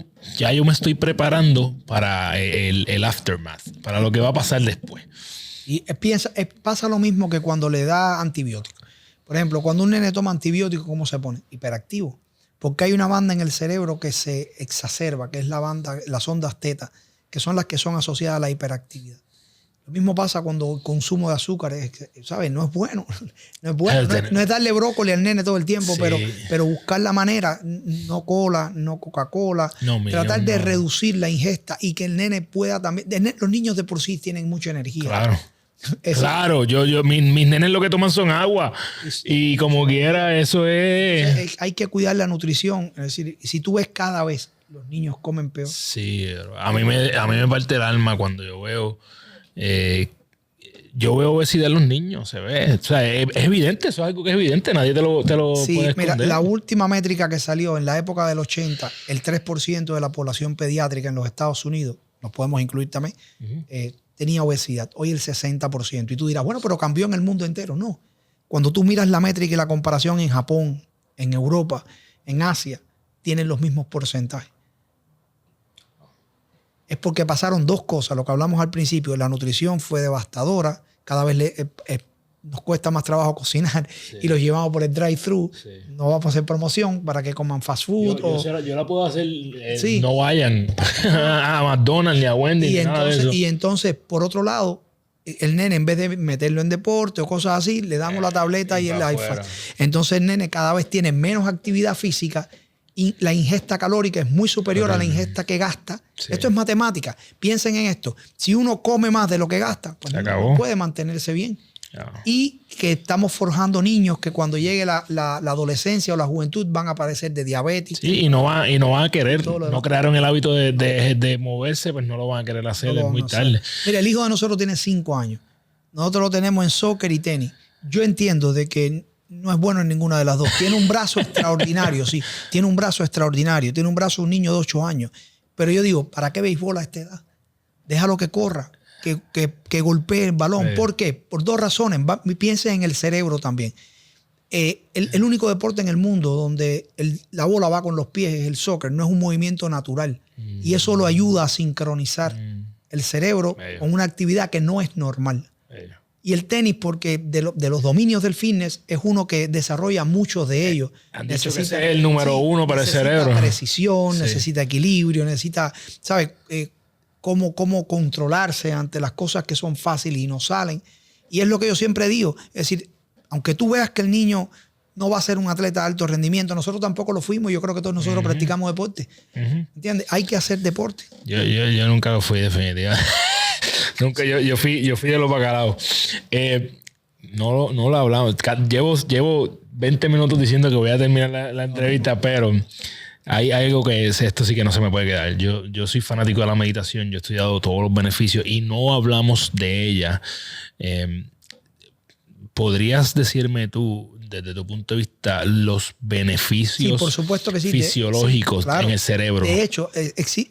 me estoy preparando para el aftermath, para lo que va a pasar después. Y pasa lo mismo que cuando le da antibióticos. Por ejemplo, cuando un nene toma antibióticos, ¿cómo se pone? Hiperactivo. Porque hay una banda en el cerebro que se exacerba, que es las ondas teta, que son las que son asociadas a la hiperactividad. Lo mismo pasa cuando el consumo de azúcar, ¿sabes? No es bueno. No es bueno. No es darle brócoli al nene todo el tiempo, sí, pero buscar la manera, no cola, no Coca-Cola, tratar de reducir la ingesta y que el nene pueda también. Los niños de por sí tienen mucha energía. Claro. Claro, mis nenes lo que toman son agua. Y como quiera, eso es. Hay que cuidar la nutrición. Es decir, si tú ves cada vez los niños comen peor. Sí, a mí me parte el alma cuando yo veo obesidad en los niños, se ve. O sea, es evidente, eso es algo que es evidente, nadie te lo sí, puede esconder. Mira, la última métrica que salió en la época del 80, el 3% de la población pediátrica en los Estados Unidos, nos podemos incluir también, tenía obesidad. Hoy el 60%. Y tú dirás, bueno, pero cambió en el mundo entero. No. Cuando tú miras la métrica y la comparación en Japón, en Europa, en Asia, tienen los mismos porcentajes. Es porque pasaron dos cosas. Lo que hablamos al principio, la nutrición fue devastadora. Cada vez nos cuesta más trabajo cocinar, sí, y los llevamos por el drive-thru. Sí. No vamos a hacer promoción para que coman fast food. Yo la puedo hacer. Sí. No vayan a McDonald's ni a Wendy's. Nada de eso. Y entonces, por otro lado, el nene, en vez de meterlo en deporte o cosas así, le damos la tableta y el iPad. Entonces el nene cada vez tiene menos actividad física y la ingesta calórica es muy superior a la ingesta que gasta. Sí. Esto es matemática. Piensen en esto. Si uno come más de lo que gasta, pues no puede mantenerse bien. Y que estamos forjando niños que cuando llegue la adolescencia o la juventud van a padecer de diabetes. Sí, y no van a querer, no crearon el hábito de moverse, pues no lo van a querer hacer, es muy tarde. Mira, el hijo de nosotros tiene 5 años. Nosotros lo tenemos en soccer y tenis. Yo entiendo de que no es bueno en ninguna de las dos. Tiene un brazo extraordinario, sí. Tiene un brazo extraordinario. Tiene un brazo de un niño de 8 años. Pero yo digo, ¿para qué béisbol a esta edad? Déjalo que corra. Que golpee el balón. Sí. ¿Por qué? Por 2 razones. Piensen en el cerebro también. El único deporte en el mundo donde la bola va con los pies es el soccer. No es un movimiento natural. Y eso lo ayuda a sincronizar el cerebro con una actividad que no es normal. Y el tenis, porque de los dominios del fitness, es uno que desarrolla muchos de ellos. Han dicho que ese es el número 1 para el cerebro. Necesita precisión, necesita equilibrio, necesita, ¿sabes? Cómo controlarse ante las cosas que son fáciles y no salen. Y es lo que yo siempre digo. Es decir, aunque tú veas que el niño no va a ser un atleta de alto rendimiento, nosotros tampoco lo fuimos. Yo creo que todos nosotros practicamos deporte. ¿Entiendes? Hay que hacer deporte. Yo nunca lo fui, definitivamente. Nunca, yo fui de los bacalaos. No lo hablamos. Llevo 20 minutos diciendo que voy a terminar la entrevista, pero hay algo que esto sí que no se me puede quedar. Yo soy fanático de la meditación, yo he estudiado todos los beneficios y no hablamos de ella. ¿podrías decirme tú, desde tu punto de vista, los beneficios por supuesto que sí, fisiológicos claro. en el cerebro? De hecho,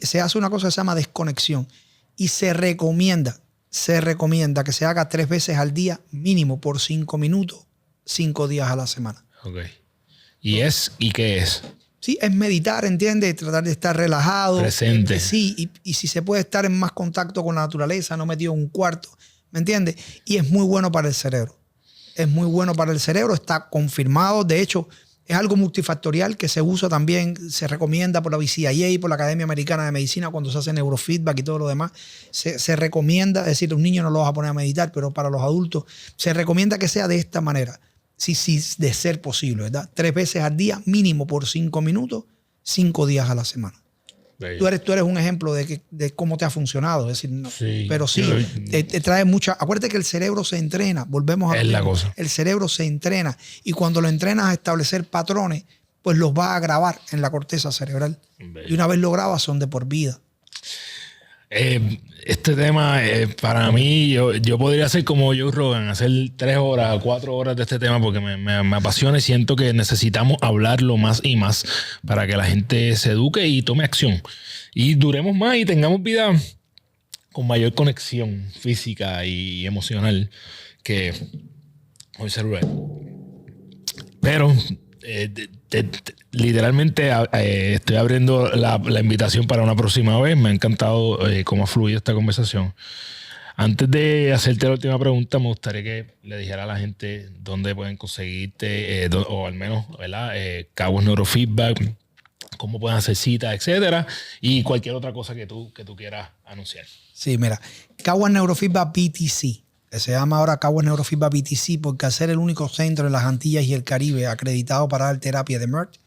se hace una cosa que se llama desconexión y se recomienda que se haga 3 veces al día, mínimo por 5 minutos, 5 días a la semana. Ok. ¿Y qué es? Sí, es meditar, ¿entiendes? Tratar de estar relajado. Presente. Sí, y si se puede estar en más contacto con la naturaleza, no metido en un cuarto, ¿me entiendes? Y es muy bueno para el cerebro. Es muy bueno para el cerebro, está confirmado. De hecho, es algo multifactorial que se usa también, se recomienda por la BCIA, por la Academia Americana de Medicina cuando se hace neurofeedback y todo lo demás. Se recomienda, es decir, un niño no lo vas a poner a meditar, pero para los adultos se recomienda que sea de esta manera. Sí, de ser posible, ¿verdad? 3 veces al día, mínimo por 5 minutos, 5 días a la semana. Tú eres un ejemplo de cómo te ha funcionado. Es decir, no, sí, pero sí, te trae mucha. Acuérdate que el cerebro se entrena. Volvemos a es la cosa. El cerebro se entrena. Y cuando lo entrenas a establecer patrones, pues los va a grabar en la corteza cerebral. Y una vez lo grabas, son de por vida. Este tema, para mí, yo podría hacer como Joe Rogan, hacer 3 horas, 4 horas de este tema porque me apasiona y siento que necesitamos hablarlo más y más para que la gente se eduque y tome acción. Y duremos más y tengamos vida con mayor conexión física y emocional que hoy celular. Pero literalmente estoy abriendo la invitación para una próxima vez. Me ha encantado cómo ha fluido esta conversación. Antes de hacerte la última pregunta, me gustaría que le dijera a la gente dónde pueden conseguirte, o al menos, ¿verdad? Caguas Neurofeedback, cómo pueden hacer citas, etcétera, y cualquier otra cosa que tú quieras anunciar. Sí, mira, Caguas Neurofeedback BTC. Se llama ahora Caguas Neurofeedback BTC porque al ser el único centro en las Antillas y el Caribe acreditado para dar terapia de MERT,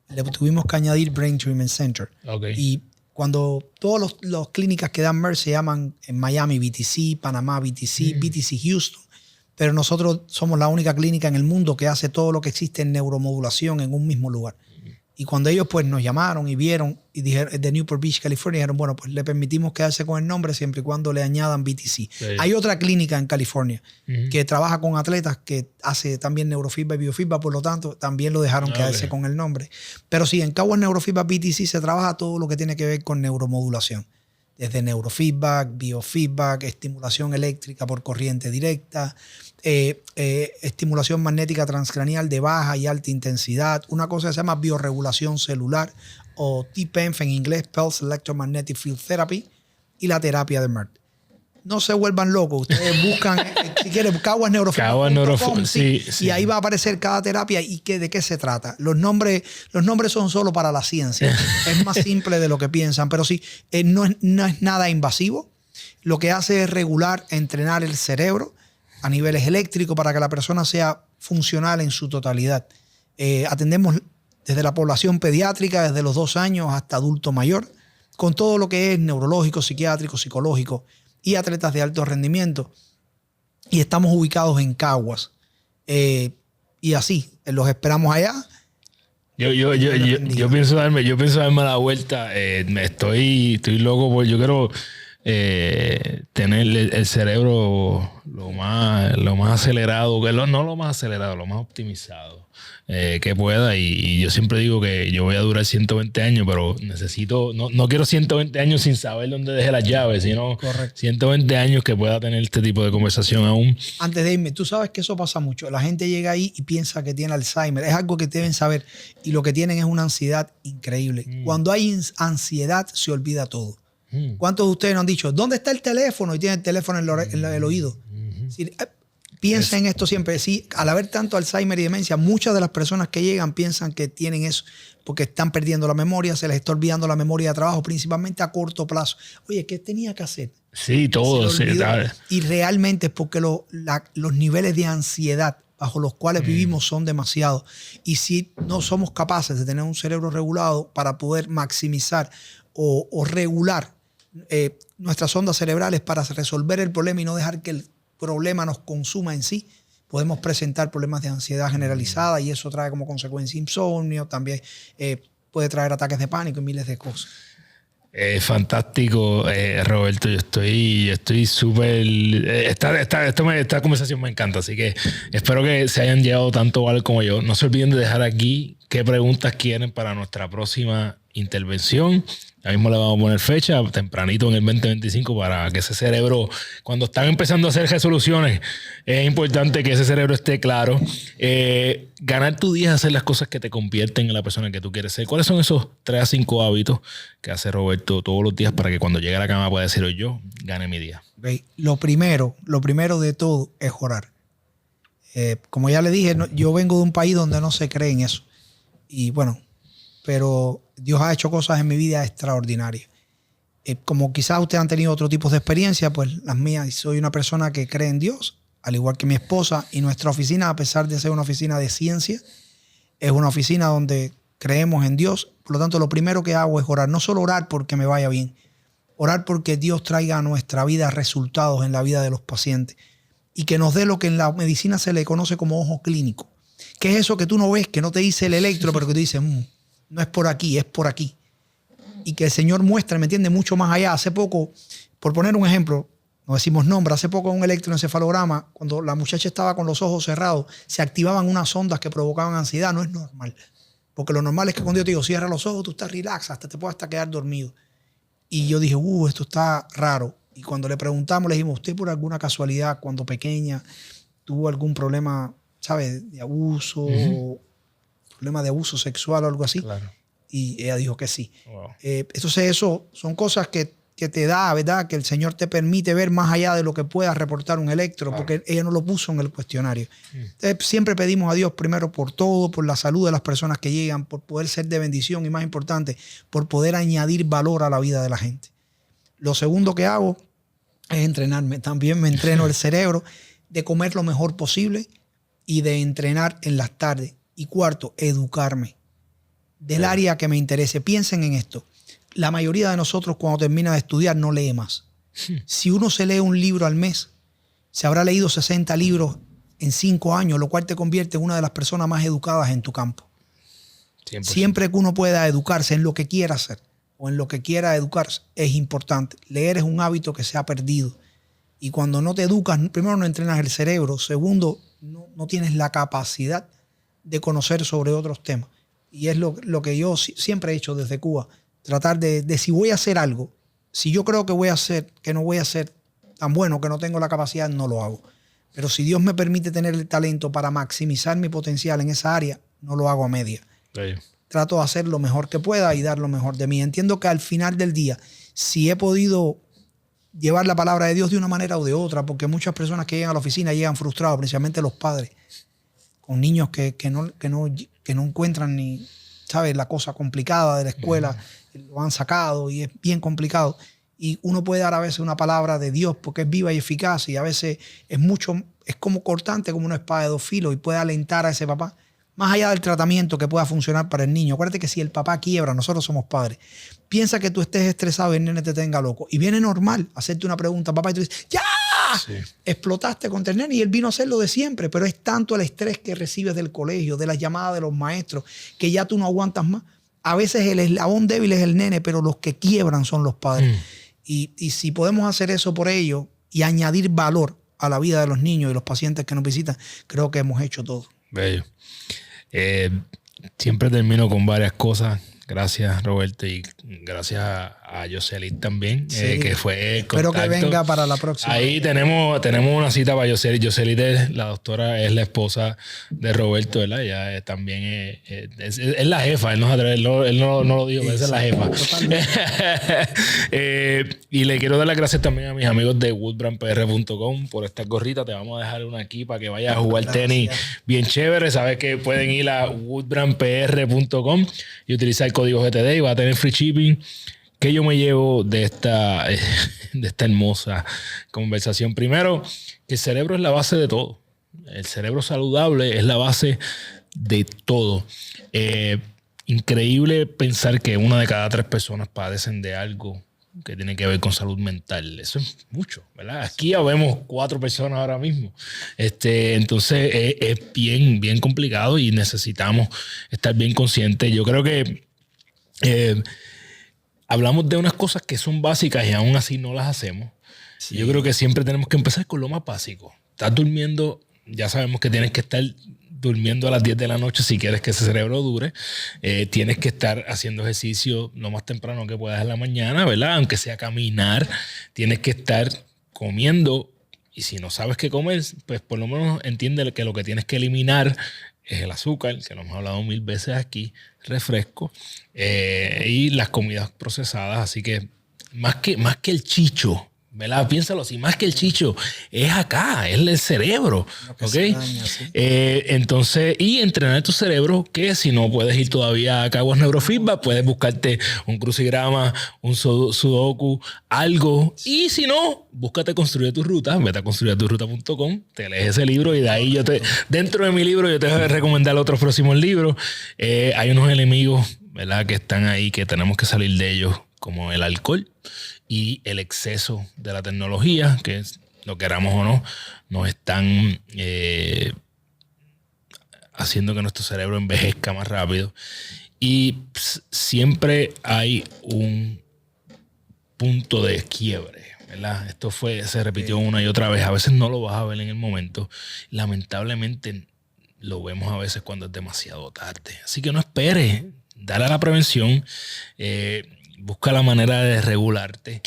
le tuvimos que añadir Brain Treatment Center. Okay. Y cuando todas las clínicas que dan MERT se llaman en Miami BTC, Panamá BTC, BTC Houston, pero nosotros somos la única clínica en el mundo que hace todo lo que existe en neuromodulación en un mismo lugar. Y cuando ellos pues nos llamaron y vieron y dijeron de Newport Beach, California, dijeron, bueno, pues le permitimos quedarse con el nombre siempre y cuando le añadan BTC. Sí. Hay otra clínica en California que trabaja con atletas que hace también neurofeedback y biofeedback, por lo tanto, también lo dejaron quedarse con el nombre. Pero sí, en Caguas Neurofeedback BTC se trabaja todo lo que tiene que ver con neuromodulación. Desde neurofeedback, biofeedback, estimulación eléctrica por corriente directa, estimulación magnética transcranial de baja y alta intensidad, una cosa que se llama bioregulación celular o TPENF en inglés, Pulse Electromagnetic Field Therapy, y la terapia de MERT. No se vuelvan locos, ustedes buscan, si quieren, Caguas Neurofeedback, sí, y ahí va a aparecer cada terapia y de qué se trata. Los nombres son solo para la ciencia, es más simple de lo que piensan, pero sí, no es nada invasivo. Lo que hace es regular, entrenar el cerebro a niveles eléctricos para que la persona sea funcional en su totalidad. Atendemos desde la población pediátrica, desde los 2 años hasta adulto mayor, con todo lo que es neurológico, psiquiátrico, psicológico y atletas de alto rendimiento. Y estamos ubicados en Caguas. Y así, los esperamos allá. Yo pienso darme la vuelta. Estoy loco yo quiero tener el cerebro lo más acelerado, no lo más acelerado, lo más optimizado que pueda. Y yo siempre digo que yo voy a durar 120 años, pero necesito, no quiero 120 años sin saber dónde dejé las llaves, sino correcto, 120 años que pueda tener este tipo de conversación aún. Antes de irme, tú sabes que eso pasa mucho. La gente llega ahí y piensa que tiene Alzheimer. Es algo que deben saber. Y lo que tienen es una ansiedad increíble. Cuando hay ansiedad, se olvida todo. ¿Cuántos de ustedes nos han dicho, ¿dónde está el teléfono? Y tienen el teléfono en el oído. Sí, piensa en esto siempre. Sí, al haber tanto Alzheimer y demencia, muchas de las personas que llegan piensan que tienen eso porque están perdiendo la memoria, se les está olvidando la memoria de trabajo, principalmente a corto plazo. Oye, ¿qué tenía que hacer? Sí, todo. Y realmente es porque los niveles de ansiedad bajo los cuales vivimos son demasiados. Y si no somos capaces de tener un cerebro regulado para poder maximizar o regular nuestras ondas cerebrales para resolver el problema y no dejar que el problema nos consuma en sí, podemos presentar problemas de ansiedad generalizada y eso trae como consecuencia insomnio, también puede traer ataques de pánico y miles de cosas. Fantástico, Roberto. Yo estoy súper... Esta conversación me encanta, así que espero que se hayan llevado tanto valor como yo. No se olviden de dejar aquí qué preguntas quieren para nuestra próxima intervención. Ya mismo le vamos a poner fecha, tempranito en el 2025, para que ese cerebro, cuando están empezando a hacer resoluciones, es importante que ese cerebro esté claro. Ganar tu día es hacer las cosas que te convierten en la persona que tú quieres ser. ¿Cuáles son esos 3 a 5 hábitos que hace Roberto todos los días para que cuando llegue a la cama pueda decir, hoy yo gané mi día? Okay. Lo primero de todo es orar. Como ya le dije, yo vengo de un país donde no se cree en eso. Y bueno, pero Dios ha hecho cosas en mi vida extraordinarias. Como quizás ustedes han tenido otro tipo de experiencia, pues las mías, soy una persona que cree en Dios, al igual que mi esposa, y nuestra oficina, a pesar de ser una oficina de ciencia, es una oficina donde creemos en Dios. Por lo tanto, lo primero que hago es orar. No solo orar porque me vaya bien, orar porque Dios traiga a nuestra vida resultados en la vida de los pacientes y que nos dé lo que en la medicina se le conoce como ojo clínico. ¿Qué es eso que tú no ves, que no te dice el electro, pero que tú dices, no es por aquí, es por aquí? Y que el Señor muestra, ¿me entiende? Mucho más allá. Hace poco, por poner un ejemplo, no decimos nombre, hace poco en un electroencefalograma, cuando la muchacha estaba con los ojos cerrados, se activaban unas ondas que provocaban ansiedad. No es normal. Porque lo normal es que cuando yo te digo, cierra los ojos, tú estás relax, hasta te puedes hasta quedar dormido. Y yo dije, esto está raro. Y cuando le preguntamos, le dijimos, ¿usted por alguna casualidad, cuando pequeña, tuvo algún problema, ¿sabes?, de abuso, problema de abuso sexual o algo así? Claro. Y ella dijo que sí. Wow. Entonces eso son cosas que te da, ¿verdad?, que el Señor te permite ver más allá de lo que pueda reportar un electro, claro, porque ella no lo puso en el cuestionario. Entonces siempre pedimos a Dios primero por todo, por la salud de las personas que llegan, por poder ser de bendición y, más importante, por poder añadir valor a la vida de la gente. Lo segundo que hago es entrenarme. También me entreno el cerebro de comer lo mejor posible y de entrenar en las tardes. Y cuarto, educarme del área que me interese. Piensen en esto. La mayoría de nosotros, cuando termina de estudiar, no lee más. Si uno se lee un libro al mes, se habrá leído 60 libros en 5 años, lo cual te convierte en una de las personas más educadas en tu campo. 100%. Siempre que uno pueda educarse en lo que quiera hacer o en lo que quiera educarse, es importante. Leer es un hábito que se ha perdido. Y cuando no te educas, primero no entrenas el cerebro, segundo, no tienes la capacidad de conocer sobre otros temas. Y es lo que yo siempre he hecho desde Cuba. Tratar de si voy a hacer algo, si yo creo que no voy a ser tan bueno, que no tengo la capacidad, no lo hago. Pero si Dios me permite tener el talento para maximizar mi potencial en esa área, no lo hago a media. Sí. Trato de hacer lo mejor que pueda y dar lo mejor de mí. Entiendo que al final del día, si he podido llevar la palabra de Dios de una manera o de otra, porque muchas personas que llegan a la oficina llegan frustrados, principalmente los padres, con niños que no encuentran ni, ¿sabes?, la cosa complicada de la escuela, lo han sacado y es bien complicado. Y uno puede dar a veces una palabra de Dios porque es viva y eficaz, y a veces es como cortante, como una espada de 2 filos, y puede alentar a ese papá, más allá del tratamiento que pueda funcionar para el niño. Acuérdate que si el papá quiebra, nosotros somos padres. Piensa que tú estés estresado y el nene te tenga loco. Y viene normal hacerte una pregunta, papá, y tú dices, ¡ya! Sí. Explotaste contra el nene y él vino a hacer lo de siempre, pero es tanto el estrés que recibes del colegio, de las llamadas de los maestros, que ya tú no aguantas más. A veces el eslabón débil es el nene, pero los que quiebran son los padres. Y si podemos hacer eso por ellos y añadir valor a la vida de los niños y los pacientes que nos visitan, creo que hemos hecho todo. Bello. Siempre termino con varias cosas. Gracias, Roberto, y gracias a Yoselit también, sí, que fue el contacto. Espero que venga para la próxima. Ahí tenemos una cita para Yoselit. Yoselit es la doctora, es la esposa de Roberto, ¿verdad? Ella también es la jefa, él no lo dijo, pero esa es la jefa. Y le quiero dar las gracias también a mis amigos de woodbrandpr.com por esta gorrita. Te vamos a dejar una aquí para que vayas a jugar tenis bien chévere. Sabes que pueden ir a woodbrandpr.com y utilizar el código GTD y va a tener free shipping. ¿Qué yo me llevo de esta hermosa conversación? Primero, que el cerebro es la base de todo. El cerebro saludable es la base de todo. Increíble pensar que 1 de cada 3 personas padecen de algo que tiene que ver con salud mental. Eso es mucho, ¿verdad? Aquí ya vemos 4 personas ahora mismo. Entonces es bien complicado y necesitamos estar bien conscientes. Yo creo que hablamos de unas cosas que son básicas y aún así no las hacemos. Sí. Yo creo que siempre tenemos que empezar con lo más básico. Estás durmiendo, ya sabemos que tienes que estar durmiendo a las 10 de la noche si quieres que ese cerebro dure. Tienes que estar haciendo ejercicio lo más temprano que puedas en la mañana, ¿verdad? Aunque sea caminar. Tienes que estar comiendo. Y si no sabes qué comer, pues por lo menos entiende que lo que tienes que eliminar es el azúcar, que lo hemos hablado 1000 veces aquí, refresco, y las comidas procesadas. Así que más que el chicho, ¿verdad? Piénsalo así, más que el chicho, es acá, es el cerebro. ¿Okay? Daña, ¿sí? Entonces, y entrenar tu cerebro, que si no puedes ir todavía a Caguas Neurofeedback, puedes buscarte un crucigrama, un sudoku, algo. Y si no, búscate Construye tu Ruta, vete a construyeturruta.com, te lees ese libro y de ahí dentro de mi libro yo te voy a recomendar otros próximos libros. Hay unos enemigos, ¿verdad?, que están ahí, que tenemos que salir de ellos, como el alcohol y el exceso de la tecnología, que lo queramos o no, nos están haciendo que nuestro cerebro envejezca más rápido. Y siempre hay un punto de quiebre, ¿verdad? Esto se repitió una y otra vez. A veces no lo vas a ver en el momento. Lamentablemente lo vemos a veces cuando es demasiado tarde. Así que no esperes. Dale a la prevención. Busca la manera de regularte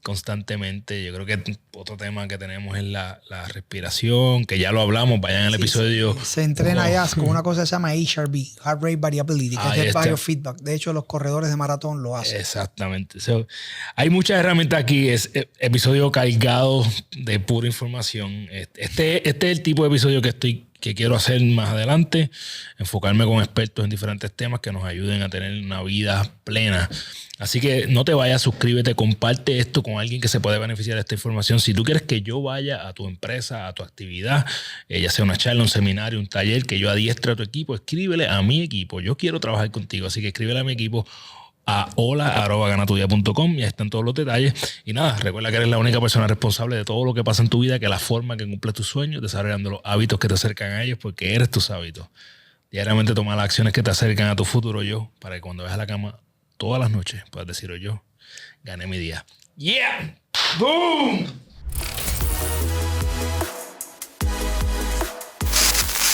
constantemente. Yo creo que otro tema que tenemos es la respiración, que ya lo hablamos, vayan al episodio. Se entrena ya con una cosa que se llama HRV, Heart Rate Variability, que es el biofeedback. De hecho, los corredores de maratón lo hacen. Exactamente. Hay muchas herramientas aquí. Es episodio cargado de pura información. Este es el tipo de episodio que quiero hacer más adelante, enfocarme con expertos en diferentes temas que nos ayuden a tener una vida plena. Así que no te vayas, suscríbete, comparte esto con alguien que se puede beneficiar de esta información. Si tú quieres que yo vaya a tu empresa, a tu actividad, ya sea una charla, un seminario, un taller, que yo adiestre a tu equipo, escríbele a mi equipo. Yo quiero trabajar contigo, así que escríbele a mi equipo a hola@ganatuvida.com y ahí están todos los detalles. Y nada, recuerda que eres la única persona responsable de todo lo que pasa en tu vida, que la forma que cumples tus sueños, desarrollando los hábitos que te acercan a ellos, porque eres tus hábitos. Diariamente toma las acciones que te acercan a tu futuro yo, para que cuando vayas a la cama todas las noches puedas decir yo gané mi día. ¡Yeah! ¡Boom!